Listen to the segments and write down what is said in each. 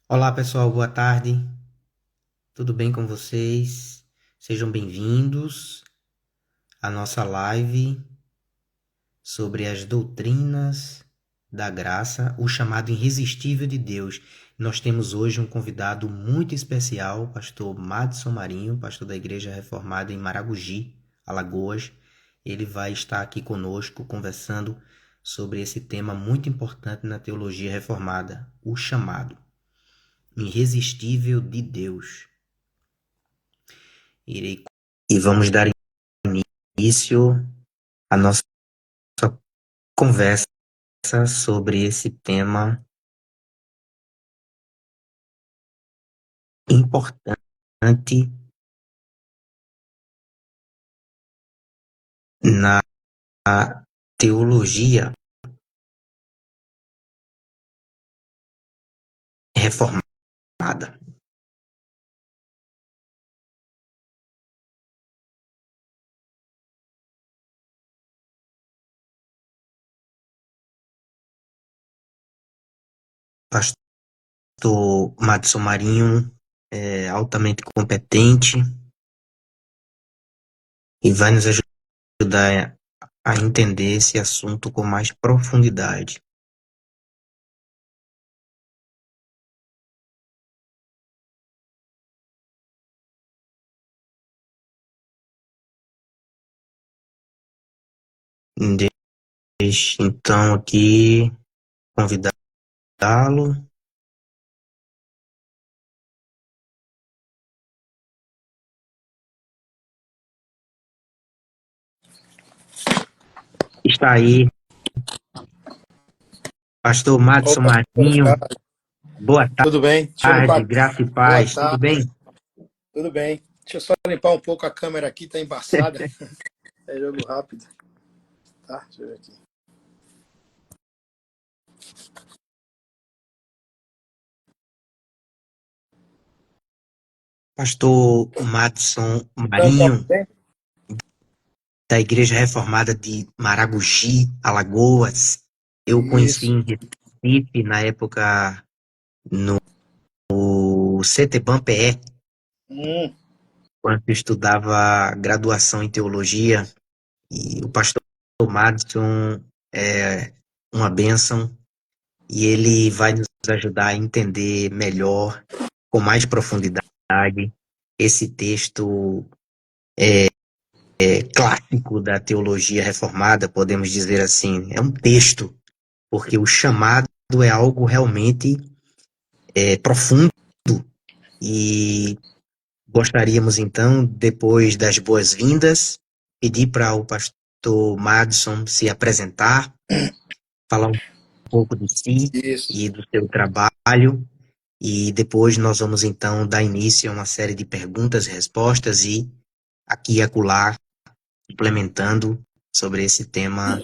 Olá pessoal, boa tarde. Tudo bem com vocês? Sejam bem-vindos à nossa live sobre as doutrinas da graça, o chamado irresistível de Deus. Nós temos hoje um convidado muito especial, o pastor Madson Marinho, pastor da Igreja Reformada em Maragogi, Alagoas. Ele vai estar aqui conosco conversando sobre esse tema muito importante na teologia reformada, o chamado irresistível de Deus. Irei e vamos dar início à nossa conversa sobre esse tema importante na teologia reformada. Pastor Madson Marinho é altamente competente e vai nos ajudar a entender esse assunto com mais profundidade. Deixe então aqui convidá-lo. Está aí, pastor Madson Opa, boa Marinho. tarde. Boa Tudo bem? Deixa eu tarde, limpar. graça e Boa paz. Tudo tarde. bem? Tudo bem. Deixa eu só limpar um pouco a câmera aqui, tá embaçada. É jogo rápido. Tá? Deixa eu ver aqui. Pastor Madson Então, tá Marinho, bem? da Igreja Reformada de Maragogi, Alagoas. Eu conheci Isso. em Recife, na época, no CTBAM-PE, Hum, quando eu estudava graduação em teologia. E o pastor Madson é uma bênção e ele vai nos ajudar a entender melhor, com mais profundidade, esse texto clássico da teologia reformada, podemos dizer assim. É um texto, porque o chamado é algo realmente profundo e gostaríamos então, depois das boas-vindas, pedir para o pastor Madson se apresentar, falar um pouco de si isso. e do seu trabalho, e depois nós vamos então dar início a uma série de perguntas e respostas e aqui e acolá implementando sobre esse tema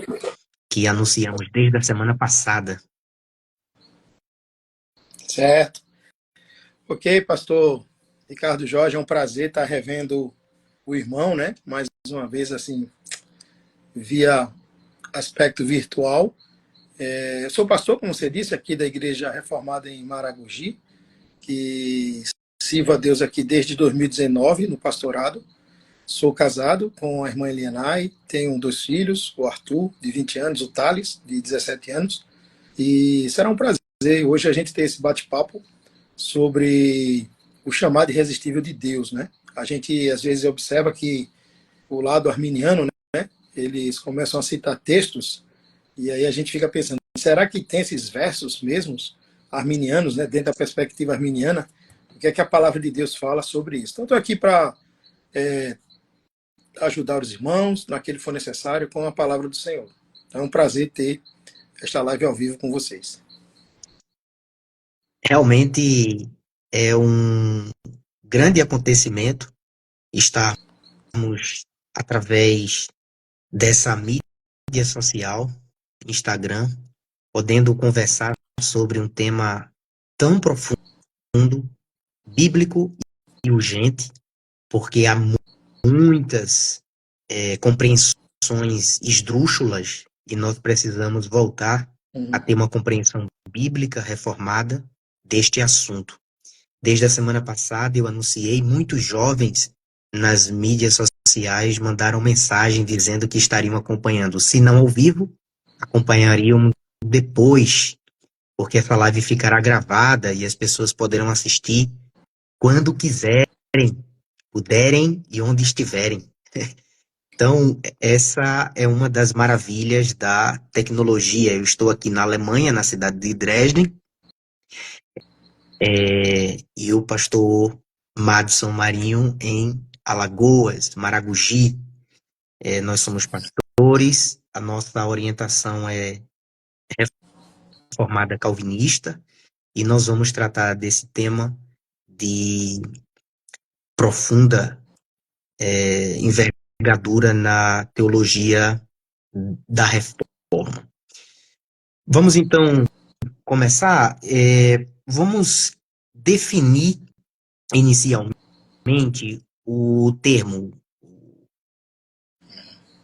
que anunciamos desde a semana passada. Certo. Ok, pastor Ricardo Jorge, é um prazer estar revendo o irmão, né? Mais uma vez, assim, via aspecto virtual. Eu sou pastor, como você disse, aqui da Igreja Reformada em Maragogi, que sirvo a Deus aqui desde 2019 no pastorado. Sou casado com a irmã Elianai, tenho dois filhos, o Arthur, de 20 anos, o Thales, de 17 anos. E será um prazer hoje a gente ter esse bate-papo sobre o chamado irresistível de Deus, né? A gente às vezes observa que o lado arminiano, né, eles começam a citar textos e aí a gente fica pensando, será que tem esses versos mesmos arminianos, né, dentro da perspectiva arminiana? O que é que a palavra de Deus fala sobre isso? Então, estou aqui para ajudar os irmãos naquele que for necessário com a palavra do Senhor. Então, é um prazer ter esta live ao vivo com vocês. Realmente é um grande acontecimento estarmos, através dessa mídia social, Instagram, podendo conversar sobre um tema tão profundo, bíblico e urgente, porque há muitas compreensões esdrúxulas e nós precisamos voltar a Uhum. ter uma compreensão bíblica reformada deste assunto. Desde a semana passada eu anunciei, muitos jovens nas mídias sociais mandaram mensagem dizendo que estariam acompanhando, se não ao vivo, acompanhariam depois, porque essa live ficará gravada e as pessoas poderão assistir quando quiserem, puderem e onde estiverem. Então, essa é uma das maravilhas da tecnologia. Eu estou aqui na Alemanha, na cidade de Dresden, e o pastor Madison Marinho em Alagoas, Maragogi. Nós somos pastores, a nossa orientação é reformada calvinista, e nós vamos tratar desse tema de profunda envergadura na teologia da reforma. Vamos então começar. Vamos definir inicialmente o termo.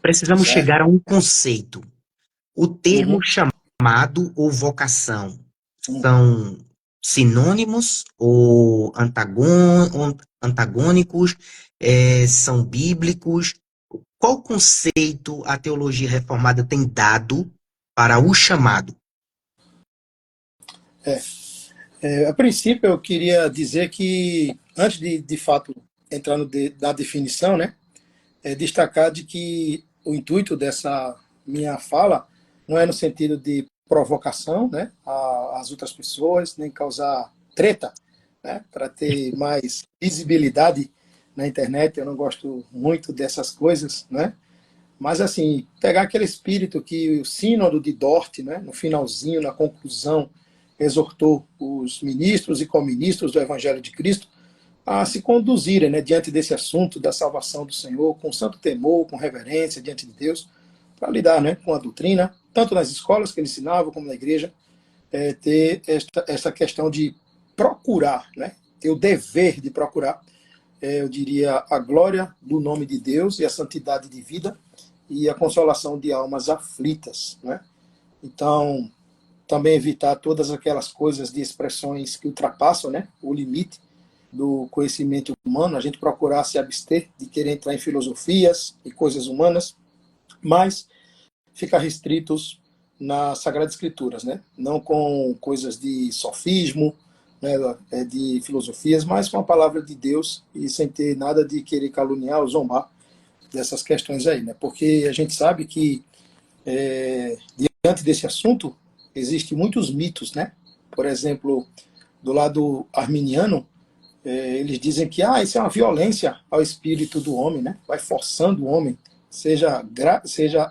Precisamos Certo? chegar a um conceito. O termo chamado ou vocação são sinônimos ou antagônicos, são bíblicos? Qual conceito a teologia reformada tem dado para o chamado? A princípio, eu queria dizer que, antes de fato, entrar na definição, né, destacar de que o intuito dessa minha fala não é no sentido de provocação, né, às outras pessoas, nem causar treta, né, para ter mais visibilidade na internet. Eu não gosto muito dessas coisas, né? Mas, assim, pegar aquele espírito que o Sínodo de Dort, né, no finalzinho, na conclusão, exortou os ministros e coministros do Evangelho de Cristo a se conduzirem, né, diante desse assunto da salvação do Senhor, com santo temor, com reverência diante de Deus, para lidar, né, com a doutrina, tanto nas escolas que ele ensinava, como na igreja, ter esta questão de procurar, né, ter o dever de procurar, eu diria, a glória do nome de Deus e a santidade de vida e a consolação de almas aflitas, né? Então, também evitar todas aquelas coisas de expressões que ultrapassam, né, o limite do conhecimento humano, a gente procurar se abster de querer entrar em filosofias e coisas humanas, mas ficar restritos nas Sagradas Escrituras, né? Não com coisas de sofismo, né, de filosofias, mas com a palavra de Deus e sem ter nada de querer caluniar ou zombar dessas questões aí, né? Porque a gente sabe que diante desse assunto existem muitos mitos, né? Por exemplo, do lado arminiano, eles dizem que isso é uma violência ao espírito do homem, né? Vai forçando o homem, seja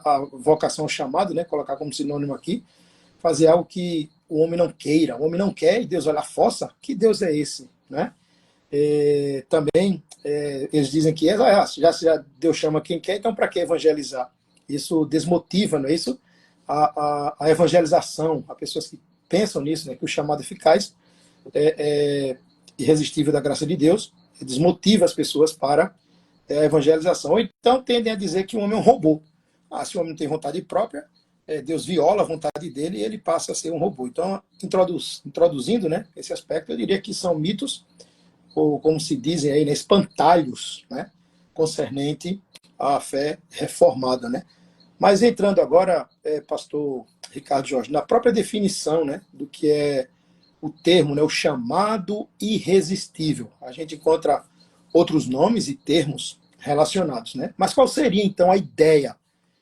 a vocação ou chamado, né? Colocar como sinônimo aqui, fazer algo que o homem não queira. O homem não quer e Deus olha, força. Que Deus é esse, né? Também eles dizem que já Deus chama quem quer, então para que evangelizar? Isso desmotiva, não é isso? A evangelização, há pessoas que pensam nisso, né, que o chamado eficaz é irresistível da graça de Deus, desmotiva as pessoas para a evangelização. Ou então tendem a dizer que o homem é um robô. Se o homem não tem vontade própria, Deus viola a vontade dele e ele passa a ser um robô. Então, introduzindo, né, esse aspecto, eu diria que são mitos, ou como se dizem aí, né, espantalhos, né, concernente à fé reformada, né? Mas entrando agora, pastor Ricardo Jorge, na própria definição, né, do que é o termo, né, o chamado irresistível. A gente encontra outros nomes e termos relacionados, né? Mas qual seria então a ideia,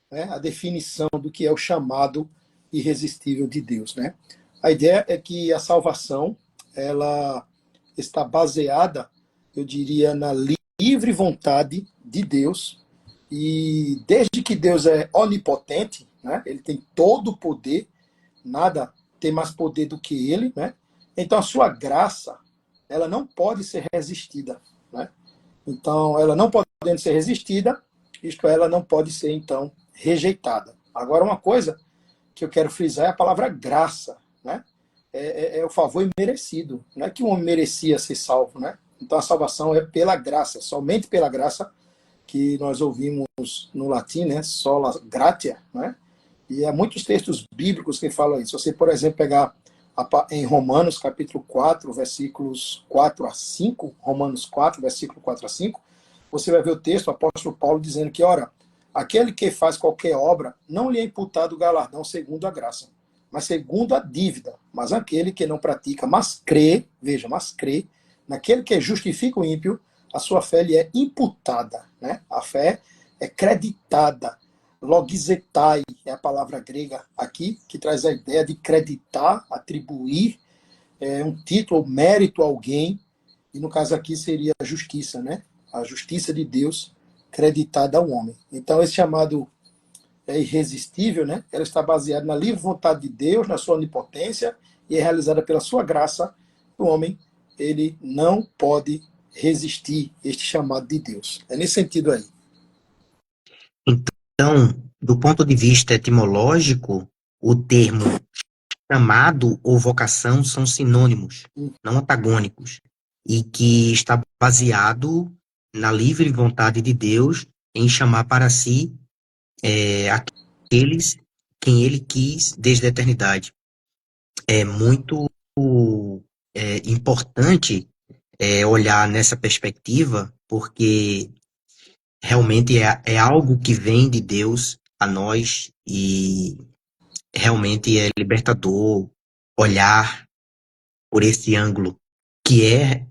né, a definição do que é o chamado irresistível de Deus, né? A ideia é que a salvação, ela está baseada, eu diria, na livre vontade de Deus. E desde que Deus é onipotente, né, ele tem todo o poder, nada tem mais poder do que ele, né? Então a sua graça, ela não pode ser resistida, né? Então ela não podendo ser resistida, isto ela não pode ser então rejeitada. Agora uma coisa que eu quero frisar é a palavra graça, né? É o favor imerecido, não é que o homem merecia ser salvo, né? Então a salvação é pela graça, somente pela graça, que nós ouvimos no latim, né? Sola gratia, né? E há muitos textos bíblicos que falam isso. Se você, por exemplo, pegar em Romanos capítulo 4, versículos 4 a 5, Romanos 4, versículo 4 a 5, você vai ver o texto, o apóstolo Paulo dizendo que, ora, aquele que faz qualquer obra, não lhe é imputado o galardão segundo a graça, mas segundo a dívida. Mas aquele que não pratica, mas crê, veja, mas crê, naquele que justifica o ímpio, a sua fé lhe é imputada, né? A fé é creditada. Logizetai é a palavra grega aqui, que traz a ideia de creditar, atribuir um título, mérito a alguém, e no caso aqui seria a justiça, né? A justiça de Deus creditada ao homem. Então esse chamado é irresistível, né? Ela está baseada na livre vontade de Deus, na sua onipotência, e é realizada pela sua graça. O homem, ele não pode resistir este chamado de Deus. É nesse sentido aí. Então, do ponto de vista etimológico, o termo chamado ou vocação são sinônimos, não antagônicos, e que está baseado na livre vontade de Deus em chamar para si aqueles quem ele quis desde a eternidade. É muito importante olhar nessa perspectiva, porque realmente é algo que vem de Deus a nós e realmente é libertador olhar por esse ângulo, que é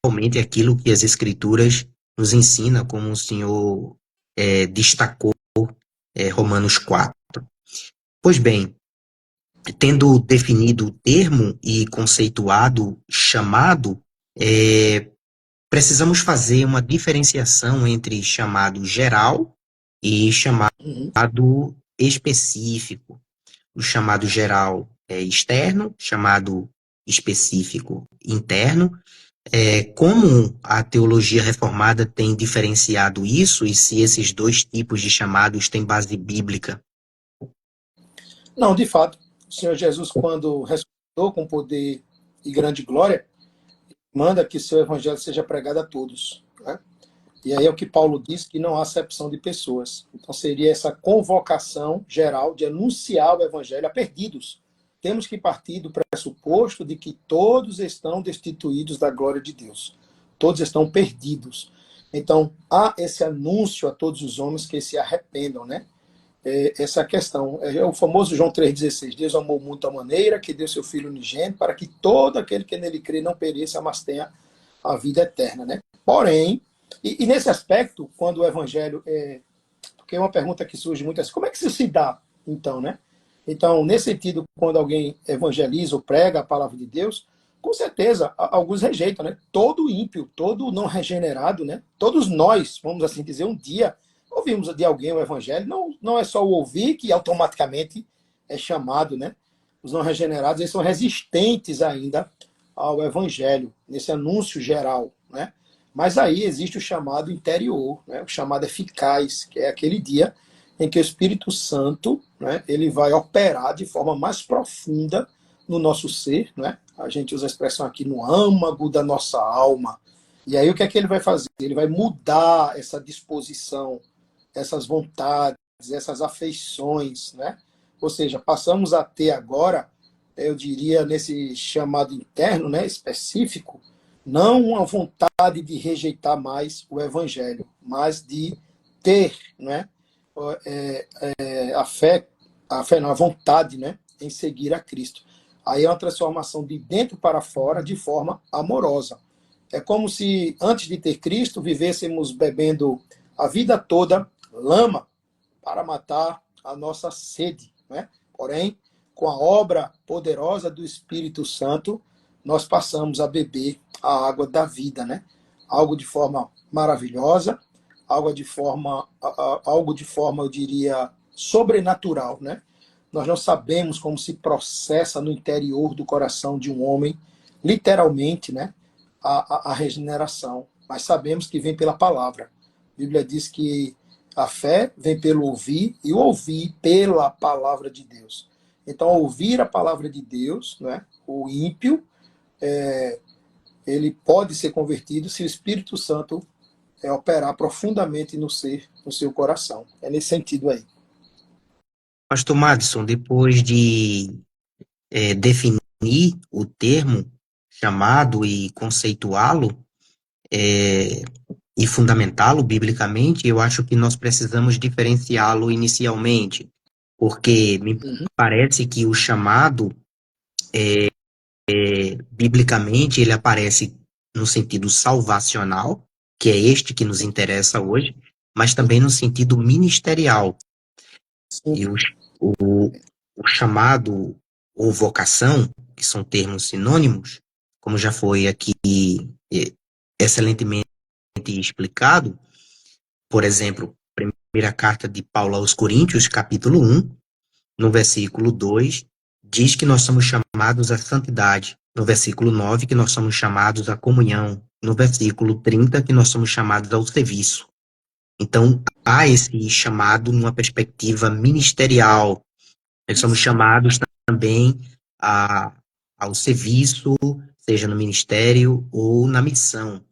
realmente aquilo que as Escrituras nos ensina, como o Senhor destacou Romanos 4. Pois bem, tendo definido o termo e conceituado chamado, precisamos fazer uma diferenciação entre chamado geral e chamado específico. O chamado geral é externo, chamado específico interno. Como a teologia reformada tem diferenciado isso e se esses dois tipos de chamados têm base bíblica? Não, de fato, o Senhor Jesus, quando ressuscitou com poder e grande glória, manda que seu evangelho seja pregado a todos, né? E aí é o que Paulo diz, que não há acepção de pessoas. Então seria essa convocação geral de anunciar o evangelho a perdidos. Temos que partir do pressuposto de que todos estão destituídos da glória de Deus. Todos estão perdidos. Então, há esse anúncio a todos os homens que se arrependam, né? Essa questão. É o famoso João 3,16. Deus amou muito a maneira que deu seu Filho unigênito para que todo aquele que nele crê não pereça, mas tenha a vida eterna, né? Porém, e nesse aspecto, quando o evangelho porque é uma pergunta que surge muito assim, como é que isso se dá, então, né? Então, nesse sentido, quando alguém evangeliza ou prega a palavra de Deus, com certeza, alguns rejeitam, né? Todo ímpio, todo não regenerado, né? Todos nós, vamos assim dizer, um dia ouvimos de alguém o evangelho, não é só o ouvir que automaticamente é chamado, né? Os não regenerados, eles são resistentes ainda ao evangelho, nesse anúncio geral, né? Mas aí existe o chamado interior, né? O chamado eficaz, que é aquele dia em que o Espírito Santo, né, ele vai operar de forma mais profunda no nosso ser, né? A gente usa a expressão aqui no âmago da nossa alma. E aí o que é que ele vai fazer? Ele vai mudar essa disposição, essas vontades, essas afeições, né? Ou seja, passamos a ter agora, eu diria, nesse chamado interno, né, específico, não uma vontade de rejeitar mais o evangelho, mas de ter, né, a fé não, a vontade, né, em seguir a Cristo. Aí é uma transformação de dentro para fora de forma amorosa. É como se antes de ter Cristo vivêssemos bebendo a vida toda lama para matar a nossa sede, né? Porém, com a obra poderosa do Espírito Santo, nós passamos a beber a água da vida, né? Algo de forma maravilhosa, algo de forma, eu diria, sobrenatural, né? Nós não sabemos como se processa no interior do coração de um homem, literalmente, né? A regeneração, mas sabemos que vem pela palavra. A Bíblia diz que a fé vem pelo ouvir e o ouvir pela palavra de Deus. Então, ao ouvir a palavra de Deus, né, o ímpio, ele pode ser convertido se o Espírito Santo operar profundamente no seu coração. É nesse sentido aí. Pastor Madison, depois de definir o termo chamado e conceituá-lo e fundamentá-lo biblicamente, eu acho que nós precisamos diferenciá-lo inicialmente, porque me Uhum. parece que o chamado, biblicamente, ele aparece no sentido salvacional, que é este que nos interessa hoje, mas também no sentido ministerial. Sim. E o chamado ou vocação, que são termos sinônimos, como já foi aqui excelentemente explicado, por exemplo, primeira carta de Paulo aos Coríntios, capítulo 1, no versículo 2, diz que nós somos chamados à santidade. No versículo 9, que nós somos chamados à comunhão. No versículo 30, que nós somos chamados ao serviço. Então, há esse chamado numa perspectiva ministerial. Nós somos chamados também a, ao serviço, seja no ministério ou na missão.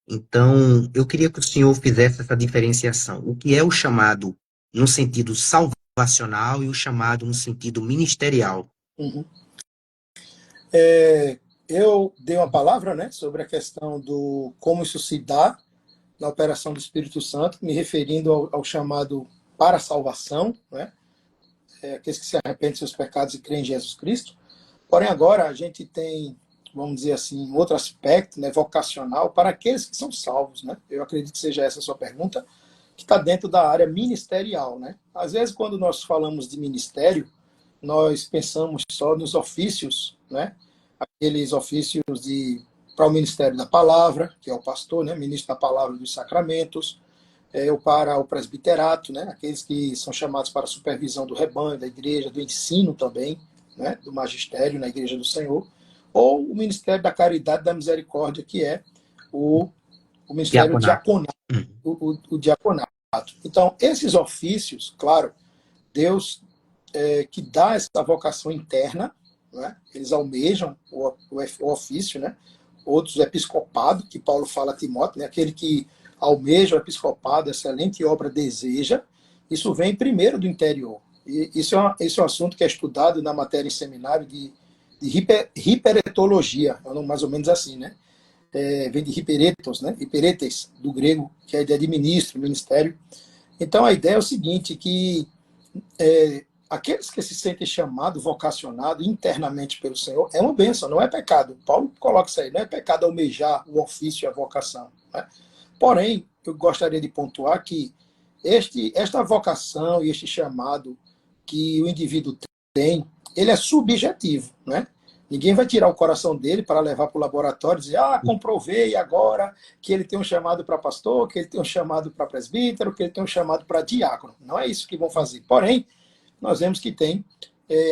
Então, eu queria que o senhor fizesse essa diferenciação. O que é o chamado no sentido salvacional e o chamado no sentido ministerial? Uhum. Eu dei uma palavra, né, sobre a questão do como isso se dá na operação do Espírito Santo, me referindo ao chamado para a salvação, né, aqueles que se arrependem de seus pecados e creem em Jesus Cristo. Porém, agora a gente tem, vamos dizer assim, outro aspecto, né, vocacional para aqueles que são salvos, né? Eu acredito que seja essa a sua pergunta, que está dentro da área ministerial, né? Às vezes, quando nós falamos de ministério, nós pensamos só nos ofícios, né? Aqueles ofícios de para o ministério da palavra, que é o pastor, né? Ministro da palavra dos sacramentos, ou para o presbiterato, né? Aqueles que são chamados para a supervisão do rebanho, da igreja, do ensino também, né? Do magistério na igreja do Senhor, ou o ministério da caridade e da misericórdia, que é o, o ministério Diaconato. diaconato, o diaconato. Então, esses ofícios, claro, Deus que dá essa vocação interna, né? Eles almejam o ofício, né? Outros, o episcopado, que Paulo fala a Timóteo, né? Aquele que almeja o episcopado, excelente obra deseja, isso vem primeiro do interior. E isso é um assunto que é estudado na matéria em seminário de hiperetologia, é mais ou menos assim, né? Vem de hiperetos, né? Hiperetes, do grego, que é a ideia de ministro, ministério. Então a ideia é o seguinte, que aqueles que se sentem chamados, vocacionados internamente pelo Senhor, é uma bênção, não é pecado. Paulo coloca isso aí, não é pecado almejar o ofício e a vocação, né? Porém, eu gostaria de pontuar que esta vocação e este chamado que o indivíduo tem, ele é subjetivo, né? Ninguém vai tirar o coração dele para levar para o laboratório e dizer, comprovei agora que ele tem um chamado para pastor, que ele tem um chamado para presbítero, que ele tem um chamado para diácono. Não é isso que vão fazer. Porém, nós vemos que tem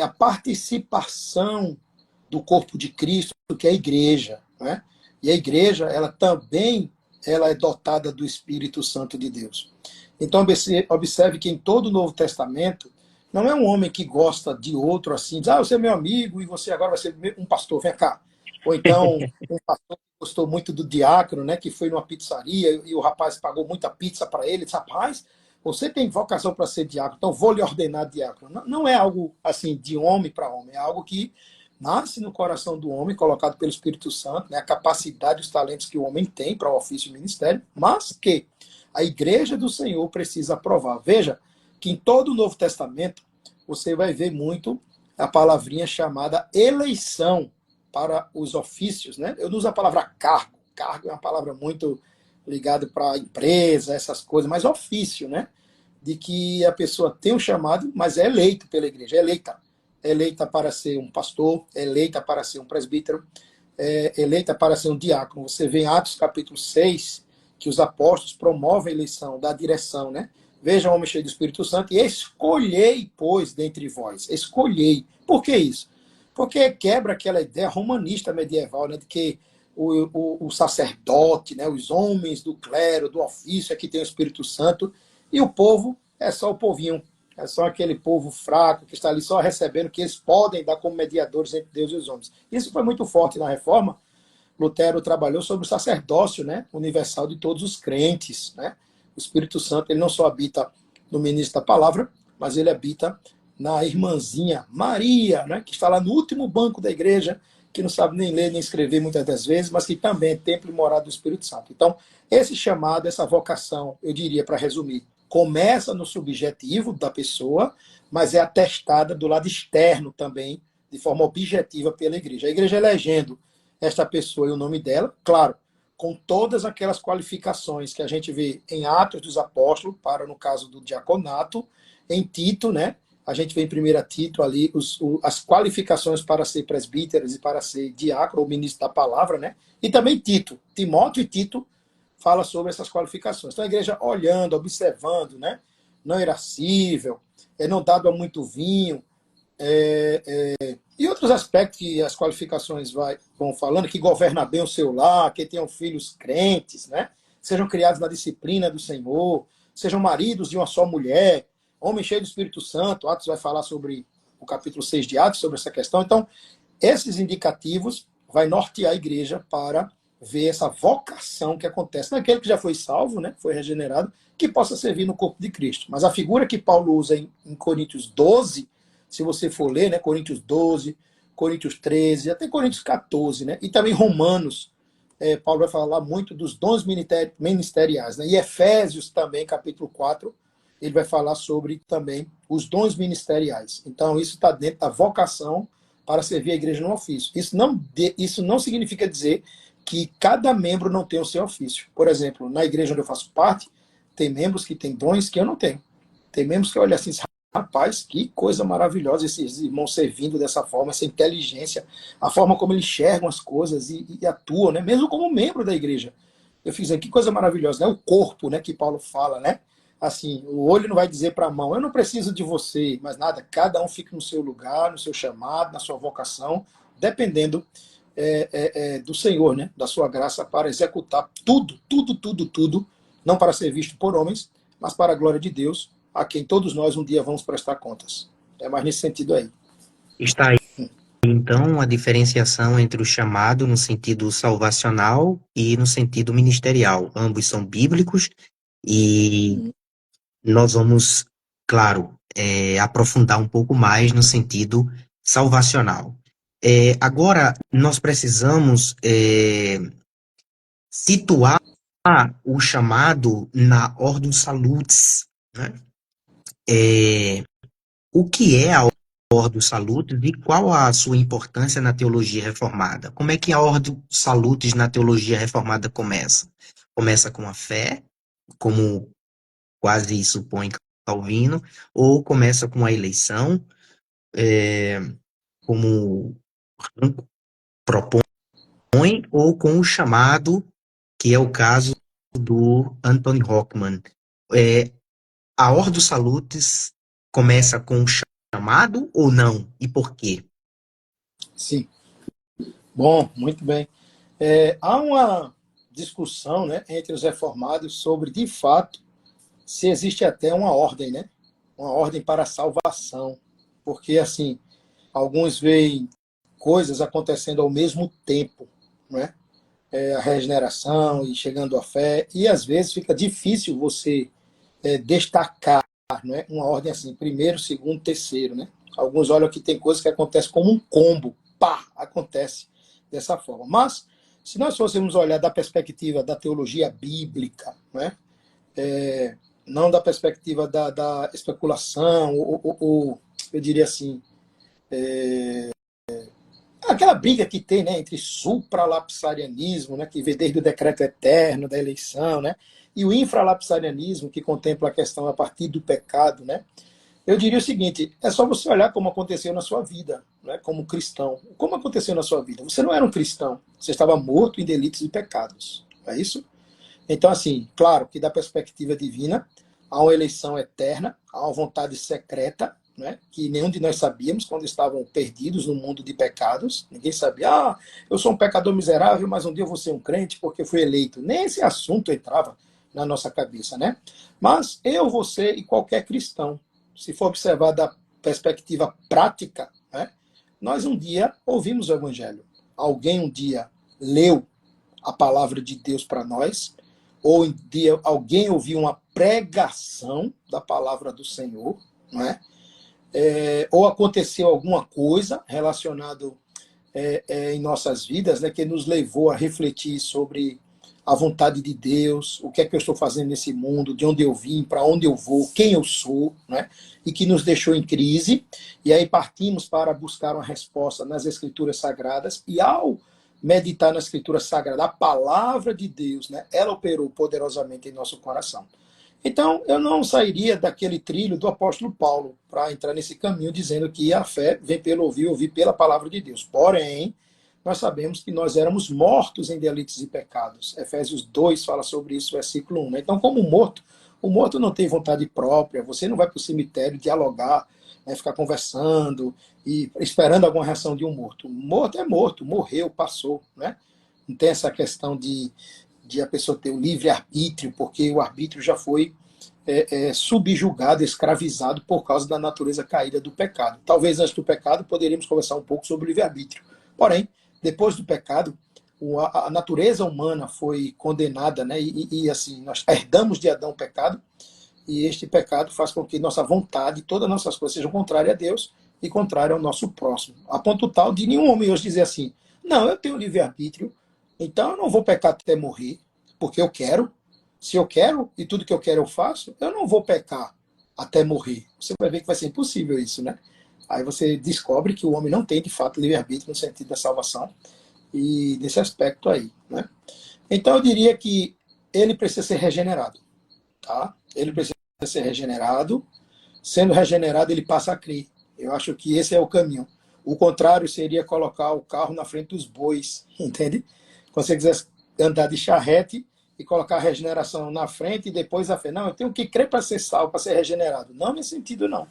a participação do corpo de Cristo, que é a igreja, né? E a igreja, ela é dotada do Espírito Santo de Deus. Então, observe que em todo o Novo Testamento, não é um homem que gosta de outro assim, diz, você é meu amigo e você agora vai ser um pastor, vem cá. Ou então, um pastor que gostou muito do diácono, né, que foi numa pizzaria e o rapaz pagou muita pizza para ele, disse, rapaz, você tem vocação para ser diácono, então vou lhe ordenar diácono. Não, não é algo assim de homem para homem, é algo que nasce no coração do homem, colocado pelo Espírito Santo, né, a capacidade, os talentos que o homem tem para o ofício e ministério, mas que a igreja do Senhor precisa aprovar. Veja que em todo o Novo Testamento você vai ver muito a palavrinha chamada eleição para os ofícios, né? Eu não uso a palavra cargo. Cargo é uma palavra muito ligada para empresa, essas coisas, mas ofício, né? De que a pessoa tem um chamado, mas é eleito pela igreja, é eleita. É eleita para ser um pastor, é eleita para ser um presbítero, é eleita para ser um diácono. Você vê em Atos capítulo 6 que os apóstolos promovem a eleição da direção, né? Vejam o homem cheio do Espírito Santo e escolhei, pois, dentre vós. Escolhei. Por que isso? Porque quebra aquela ideia romanista medieval, né, de que o sacerdote, né, os homens do clero, do ofício, é que tem o Espírito Santo, e o povo é só o povinho. É só aquele povo fraco que está ali só recebendo, que eles podem dar como mediadores entre Deus e os homens. Isso foi muito forte na Reforma. Lutero trabalhou sobre o sacerdócio, né, universal de todos os crentes, né? O Espírito Santo, ele não só habita no ministro da palavra, mas ele habita na irmãzinha Maria, né, que está lá no último banco da igreja, que não sabe nem ler nem escrever muitas das vezes, mas que também é templo e morada do Espírito Santo. Então, esse chamado, essa vocação, eu diria, para resumir, começa no subjetivo da pessoa, mas é atestada do lado externo também, de forma objetiva pela igreja. A igreja elegendo esta pessoa e o nome dela, claro, com todas aquelas qualificações que a gente vê em Atos dos Apóstolos, para no caso do diaconato, em Tito, né? A gente vê em 1 Tito ali as qualificações para ser presbíteros e para ser diácono ou ministro da palavra, né? E também Tito, Timóteo e Tito fala sobre essas qualificações. Então a igreja olhando, observando, né? Não irascível, não dado a muito vinho, e outros aspectos que as qualificações vão falando, que governa bem o seu lar, que tenham filhos crentes, né? Sejam criados na disciplina do Senhor, sejam maridos de uma só mulher, homem cheio do Espírito Santo. Atos vai falar sobre o capítulo 6 de Atos, sobre essa questão. Então, esses indicativos vai nortear a igreja para ver essa vocação que acontece naquele que já foi salvo, né? Foi regenerado, que possa servir no corpo de Cristo. Mas a figura que Paulo usa em Coríntios 12, se você for ler, né, Coríntios 12, Coríntios 13, até Coríntios 14, né, e também Romanos, Paulo vai falar muito dos dons ministeriais, né, e Efésios também, capítulo 4, ele vai falar sobre também os dons ministeriais. Então, isso está dentro da vocação para servir a igreja no ofício. Isso não significa dizer que cada membro não tem o seu ofício. Por exemplo, na igreja onde eu faço parte, tem membros que têm dons que eu não tenho. Tem membros que olham assim, rapaz, que coisa maravilhosa esses irmãos servindo dessa forma, essa inteligência, a forma como eles enxergam as coisas e atuam, né? Mesmo como membro da igreja. Eu fiz aqui, que coisa maravilhosa, né? O corpo, né, que Paulo fala, né? Assim, o olho não vai dizer para a mão, eu não preciso de você, mas nada, cada um fica no seu lugar, no seu chamado, na sua vocação, dependendo do Senhor, né? Da sua graça para executar tudo, tudo, tudo, tudo, não para ser visto por homens, mas para a glória de Deus, a quem todos nós um dia vamos prestar contas. É mais nesse sentido aí. Está aí, então, a diferenciação entre o chamado no sentido salvacional e no sentido ministerial. Ambos são bíblicos e nós vamos, claro, aprofundar um pouco mais no sentido salvacional. Agora, nós precisamos situar o chamado na Ordem Salutis, né? O que é a Ordem Salutis e qual a sua importância na teologia reformada? Como é que a Ordem Salutis na teologia reformada começa? Começa com a fé, como quase supõe Calvino, ou começa com a eleição, como propõe, ou com o chamado, que é o caso do Anthony Hockman. A Ordo Salutis começa com o chamado ou não? E por quê? Sim. Bom, muito bem. Há uma discussão, né, entre os reformados sobre, de fato, se existe até uma ordem, né? Uma ordem para a salvação. Porque, assim, alguns veem coisas acontecendo ao mesmo tempo, né? A regeneração e chegando à fé, e às vezes fica difícil você destacar, né? Uma ordem assim, primeiro, segundo, terceiro, né? Alguns olham que tem coisas que acontecem como um combo, pá, acontece dessa forma. Mas, se nós fôssemos olhar da perspectiva da teologia bíblica, né? Não da perspectiva da especulação, ou eu diria assim, aquela briga que tem, né, entre supralapsarianismo, né, que vem desde o decreto eterno da eleição, né, e o infralapsarianismo, que contempla a questão a partir do pecado, né, eu diria o seguinte: é só você olhar como aconteceu na sua vida, né, como cristão. Como aconteceu na sua vida? Você não era um cristão, você estava morto em delitos e pecados, é isso? Então, assim, claro que da perspectiva divina, há uma eleição eterna, há uma vontade secreta, né, que nenhum de nós sabíamos quando estavam perdidos no mundo de pecados. Ninguém sabia, eu sou um pecador miserável, mas um dia eu vou ser um crente porque fui eleito. Nem esse assunto entrava na nossa cabeça, né? Mas eu, você e qualquer cristão, se for observar da perspectiva prática, né, nós um dia ouvimos o Evangelho. Alguém um dia leu a palavra de Deus para nós, ou um dia alguém ouviu uma pregação da palavra do Senhor, não é? ou aconteceu alguma coisa relacionada em nossas vidas, né, que nos levou a refletir sobre a vontade de Deus, o que é que eu estou fazendo nesse mundo, de onde eu vim, para onde eu vou, quem eu sou, né, e que nos deixou em crise. E aí partimos para buscar uma resposta nas Escrituras Sagradas, e ao meditar na Escritura Sagrada, a palavra de Deus, né, ela operou poderosamente em nosso coração. Então, eu não sairia daquele trilho do apóstolo Paulo para entrar nesse caminho dizendo que a fé vem pelo ouvir pela palavra de Deus. Porém, nós sabemos que nós éramos mortos em delitos e pecados. Efésios 2 fala sobre isso, versículo 1. Então, como morto, o morto não tem vontade própria, você não vai para o cemitério dialogar, né, ficar conversando e esperando alguma reação de um morto. Morto é morto, morreu, passou. Né? Não tem essa questão de a pessoa ter o livre-arbítrio, porque o arbítrio já foi subjugado, escravizado por causa da natureza caída do pecado. Talvez antes do pecado poderíamos conversar um pouco sobre o livre-arbítrio. Porém, depois do pecado, a natureza humana foi condenada, né? E assim, nós herdamos de Adão o pecado, e este pecado faz com que nossa vontade, todas as nossas coisas sejam contrárias a Deus e contrárias ao nosso próximo. A ponto tal de nenhum homem hoje dizer assim, não, eu tenho livre-arbítrio, então eu não vou pecar até morrer, porque eu quero. Se eu quero e tudo que eu quero eu faço, eu não vou pecar até morrer. Você vai ver que vai ser impossível isso, né? Aí você descobre que o homem não tem, de fato, livre-arbítrio no sentido da salvação e desse aspecto aí, né? Então eu diria que ele precisa ser regenerado, tá? Ele precisa ser regenerado. Sendo regenerado, ele passa a crer. Eu acho que esse é o caminho. O contrário seria colocar o carro na frente dos bois, entende? Quando você quiser andar de charrete e colocar a regeneração na frente e depois a fé. Não, eu tenho que crer para ser salvo, para ser regenerado. Não nesse sentido, não.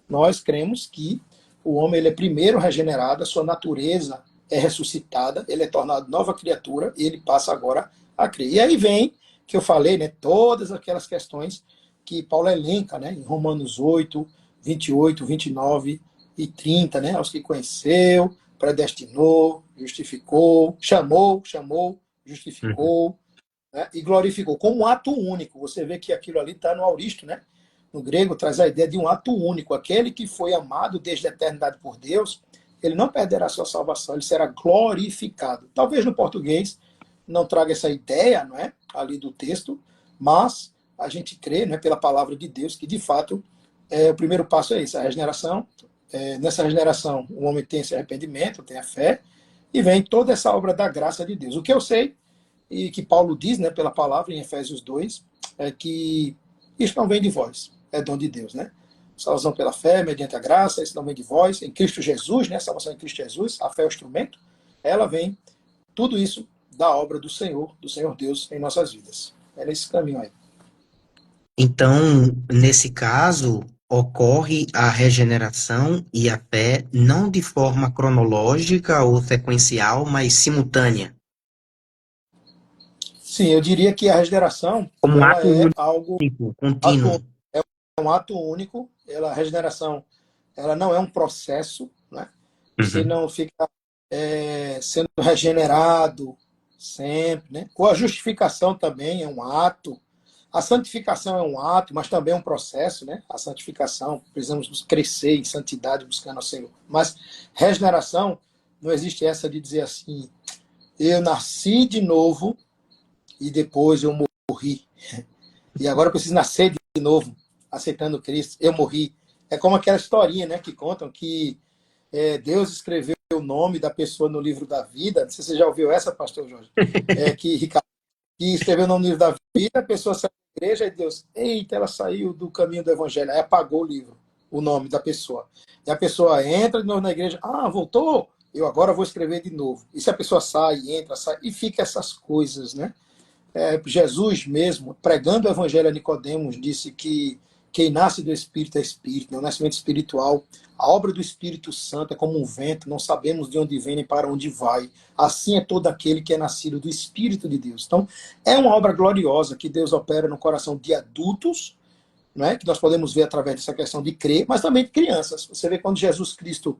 Nós cremos que o homem ele é primeiro regenerado, a sua natureza é ressuscitada, ele é tornado nova criatura e ele passa agora a crer. E aí vem, que eu falei, né, todas aquelas questões que Paulo elenca, né, em Romanos 8, 28, 29 e 30, né, aos que conheceu, predestinou, justificou, chamou, justificou, né, e glorificou, como um ato único. Você vê que aquilo ali está no auristo, né? No grego traz a ideia de um ato único. Aquele que foi amado desde a eternidade por Deus, ele não perderá sua salvação, ele será glorificado. Talvez no português não traga essa ideia, não é, ali do texto, mas a gente crê, né, pela palavra de Deus, que de fato o primeiro passo é isso, a regeneração. Nessa regeneração, o homem tem esse arrependimento, tem a fé, e vem toda essa obra da graça de Deus. O que eu sei, e que Paulo diz, né, pela palavra em Efésios 2, é que isso não vem de vós, é dom de Deus, né? Salvação pela fé, mediante a graça, isso não vem de vós, em Cristo Jesus, né? Salvação em Cristo Jesus, a fé é o instrumento, ela vem, tudo isso da obra do Senhor Deus em nossas vidas. É nesse caminho aí. Então, nesse caso, ocorre a regeneração e a fé não de forma cronológica ou sequencial, mas simultânea. Sim, eu diria que a regeneração, Como um ela ato é único, algo, contínuo. é um ato único, a regeneração, ela não é um processo, né? Você Uhum. não fica sendo regenerado sempre, né? Com a justificação também é um ato, a santificação é um ato, mas também é um processo, né? A santificação, precisamos crescer em santidade buscando o Senhor. Mas regeneração, não existe essa de dizer assim, eu nasci de novo e depois eu morri. E agora eu preciso nascer de novo, aceitando Cristo. Eu morri. É como aquela historinha, né, que contam que Deus escreveu o nome da pessoa no livro da vida. Não sei se você já ouviu essa, pastor Jorge. Que escreveu o nome no livro da vida, a pessoa saiu da igreja e Deus, eita, ela saiu do caminho do evangelho. Aí apagou o livro, o nome da pessoa. E a pessoa entra de novo na igreja, voltou? Eu agora vou escrever de novo. E se a pessoa sai, entra, sai, e fica essas coisas, né? Jesus mesmo, pregando o evangelho a Nicodemos, disse que quem nasce do Espírito é Espírito, né? O nascimento espiritual, a obra do Espírito Santo é como um vento, não sabemos de onde vem nem para onde vai. Assim é todo aquele que é nascido do Espírito de Deus. Então, é uma obra gloriosa que Deus opera no coração de adultos, né? Que nós podemos ver através dessa questão de crer, mas também de crianças. Você vê quando Jesus Cristo,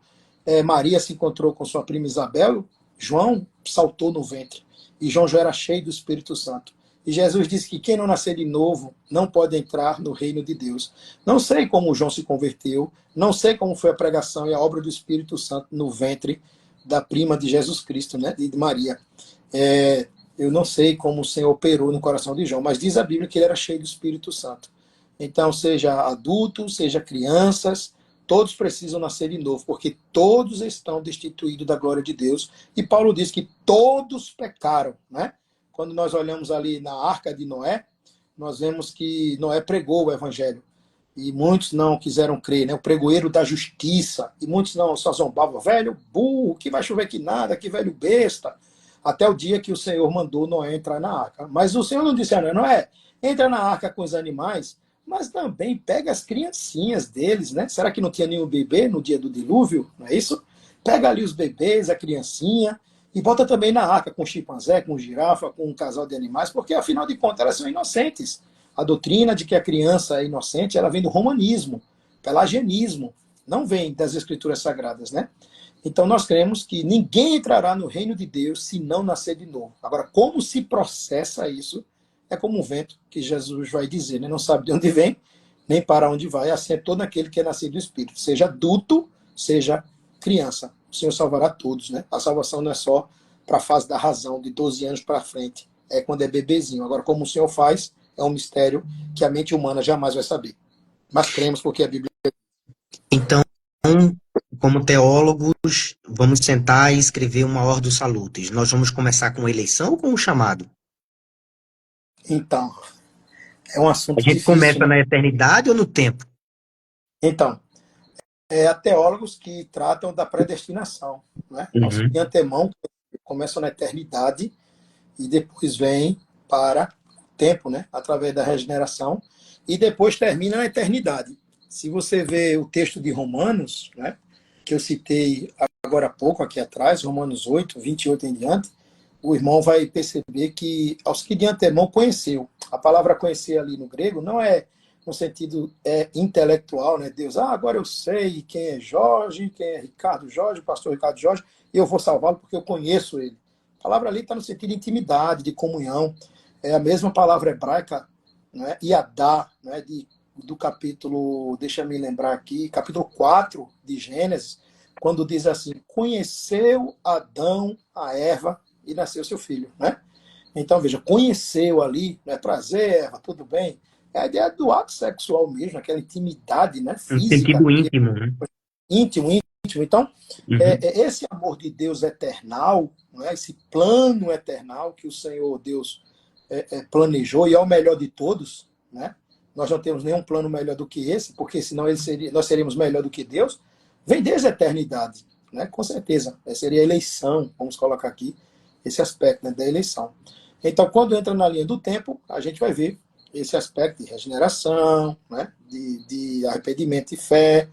Maria se encontrou com sua prima Isabel, João saltou no ventre. E João já era cheio do Espírito Santo. E Jesus disse que quem não nascer de novo não pode entrar no reino de Deus. Não sei como João se converteu, não sei como foi a pregação e a obra do Espírito Santo no ventre da prima de Jesus Cristo, né, de Maria. Eu não sei como o Senhor operou no coração de João, mas diz a Bíblia que ele era cheio do Espírito Santo. Então, seja adultos, seja crianças, todos precisam nascer de novo, porque todos estão destituídos da glória de Deus. E Paulo diz que todos pecaram, né? Quando nós olhamos ali na arca de Noé, nós vemos que Noé pregou o evangelho. E muitos não quiseram crer, né? O pregoeiro da justiça. E muitos não, só zombavam. Velho burro, que vai chover que nada, que velho besta. Até o dia que o Senhor mandou Noé entrar na arca. Mas o Senhor não disse a Noé, entra na arca com os animais, mas também pega as criancinhas deles, né? Será que não tinha nenhum bebê no dia do dilúvio? Não é isso? Pega ali os bebês, a criancinha, e bota também na arca com chimpanzé, com girafa, com um casal de animais, porque afinal de contas elas são inocentes. A doutrina de que a criança é inocente, ela vem do romanismo, pelagianismo, não vem das escrituras sagradas, né? Então nós cremos que ninguém entrará no reino de Deus se não nascer de novo. Agora, como se processa isso? É como um vento que Jesus vai dizer, né? Não sabe de onde vem, nem para onde vai. Assim é todo aquele que é nascido do Espírito, seja adulto, seja criança. O Senhor salvará todos, né? A salvação não é só para a fase da razão, de 12 anos para frente. É quando é bebezinho. Agora, como o Senhor faz, é um mistério que a mente humana jamais vai saber. Mas cremos porque a Bíblia... Então, como teólogos, vamos sentar e escrever uma Ordo Salutis. Nós vamos começar com a eleição ou com o chamado? Então, é um A assunto gente difícil, começa né? na eternidade ou no tempo? Então, há teólogos que tratam da predestinação, né? Aos que de Uhum. antemão começam na eternidade e depois vêm para o tempo, né? Através da regeneração, e depois termina na eternidade. Se você vê o texto de Romanos, né? Que eu citei agora há pouco, aqui atrás, Romanos 8, 28 em diante, o irmão vai perceber que aos que de antemão conheceu. A palavra conhecer ali no grego não é no sentido intelectual, né? Deus, agora eu sei quem é Jorge, quem é Ricardo Jorge, o pastor Ricardo Jorge, e eu vou salvá-lo porque eu conheço ele. A palavra ali está no sentido de intimidade, de comunhão. É a mesma palavra hebraica, né? Iadá, né? Do capítulo, deixa eu me lembrar aqui, capítulo 4 de Gênesis, quando diz assim, conheceu Adão a Eva e nasceu seu filho, né? Então, veja, conheceu ali, né? Prazer, Eva, tudo bem? É a ideia do ato sexual mesmo, aquela intimidade, né? Um Física, sentido íntimo, né? íntimo, íntimo. Então, Uhum. esse amor de Deus eternal, né? Esse plano eternal que o Senhor Deus planejou e é o melhor de todos, né? Nós não temos nenhum plano melhor do que esse, porque senão nós seríamos melhor do que Deus. Vem desde a eternidade, né? Com certeza. Essa seria a eleição, vamos colocar aqui esse aspecto, né, da eleição. Então, quando entra na linha do tempo, a gente vai ver esse aspecto de regeneração, né, de arrependimento e fé,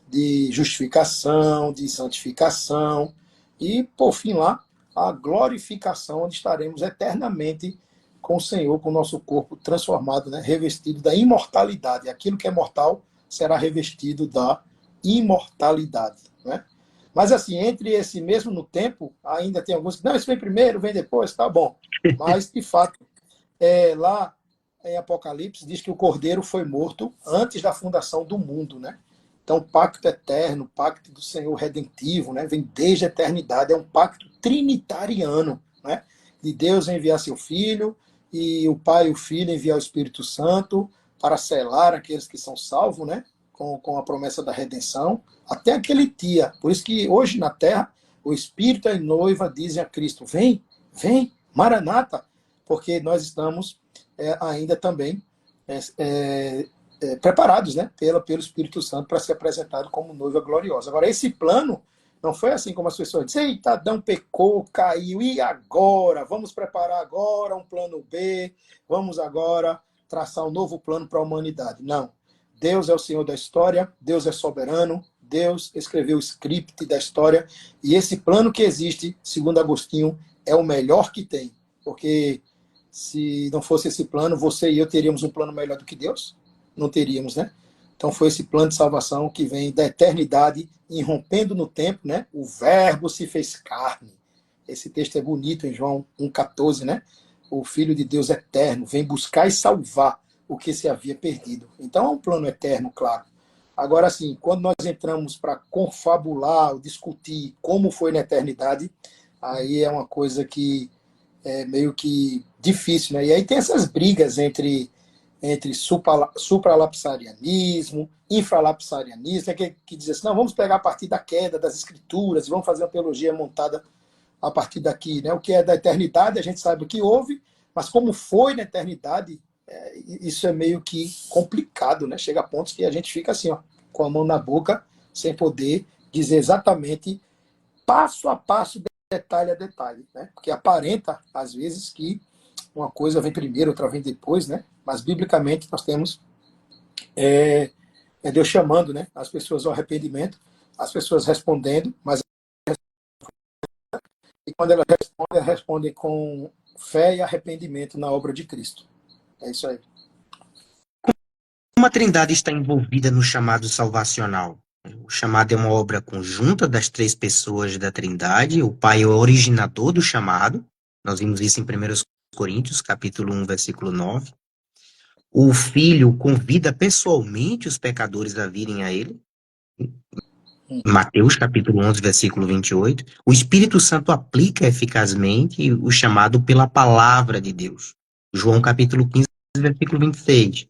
de justificação, de santificação e, por fim, lá, a glorificação, onde estaremos eternamente com o Senhor, com o nosso corpo transformado, né, revestido da imortalidade. Aquilo que é mortal será revestido da imortalidade, né? Mas assim, entre esse mesmo no tempo, ainda tem alguns que, não, esse vem primeiro, vem depois, tá bom. Mas, de fato, lá em Apocalipse diz que o Cordeiro foi morto antes da fundação do mundo, né? Então, o pacto eterno, o pacto do Senhor redentivo, né? Vem desde a eternidade, é um pacto trinitariano, né? De Deus enviar seu Filho, e o Pai e o Filho enviar o Espírito Santo para selar aqueles que são salvos, né? Com a promessa da redenção, até aquele dia. Por isso que hoje na terra, o Espírito e a noiva dizem a Cristo, vem, vem, Maranata, porque nós estamos ainda também preparados, né, pelo Espírito Santo para ser apresentado como noiva gloriosa. Agora, esse plano não foi assim como as pessoas dizem, eita, Adão pecou, caiu, e agora? Vamos preparar agora um plano B, vamos agora traçar um novo plano para a humanidade. Não. Deus é o Senhor da história, Deus é soberano, Deus escreveu o script da história, e esse plano que existe, segundo Agostinho, é o melhor que tem, porque se não fosse esse plano, você e eu teríamos um plano melhor do que Deus? Não teríamos, né? Então foi esse plano de salvação que vem da eternidade, irrompendo no tempo, né? O verbo se fez carne. Esse texto é bonito em João 1,14, né? o Filho de Deus eterno, vem buscar e salvar o que se havia perdido. Então é um plano eterno, claro. Agora, assim, quando nós entramos para confabular, discutir como foi na eternidade, aí é uma coisa que é meio que difícil, né? E aí tem essas brigas entre supralapsarianismo, infralapsarianismo, né? Que diz assim, não, vamos pegar a partir da queda das escrituras e vamos fazer uma teologia montada a partir daqui, né? O que é da eternidade, a gente sabe o que houve, mas como foi na eternidade, isso é meio que complicado, né? Chega a pontos que a gente fica assim, ó, com a mão na boca, sem poder dizer exatamente, passo a passo, detalhe a detalhe, né? Porque aparenta, às vezes, que uma coisa vem primeiro, outra vem depois, né? Mas, biblicamente, nós temos Deus chamando, né, as pessoas ao arrependimento, as pessoas respondendo, mas e quando elas respondem com fé e arrependimento na obra de Cristo. É isso aí. Como a Trindade está envolvida no chamado salvacional? O chamado é uma obra conjunta das três pessoas da Trindade. O Pai é o originador do chamado. Nós vimos isso em 1 Coríntios, capítulo 1, versículo 9. O Filho convida pessoalmente os pecadores a virem a Ele. Mateus, capítulo 11, versículo 28. O Espírito Santo aplica eficazmente o chamado pela palavra de Deus. João, capítulo 15, versículo 26.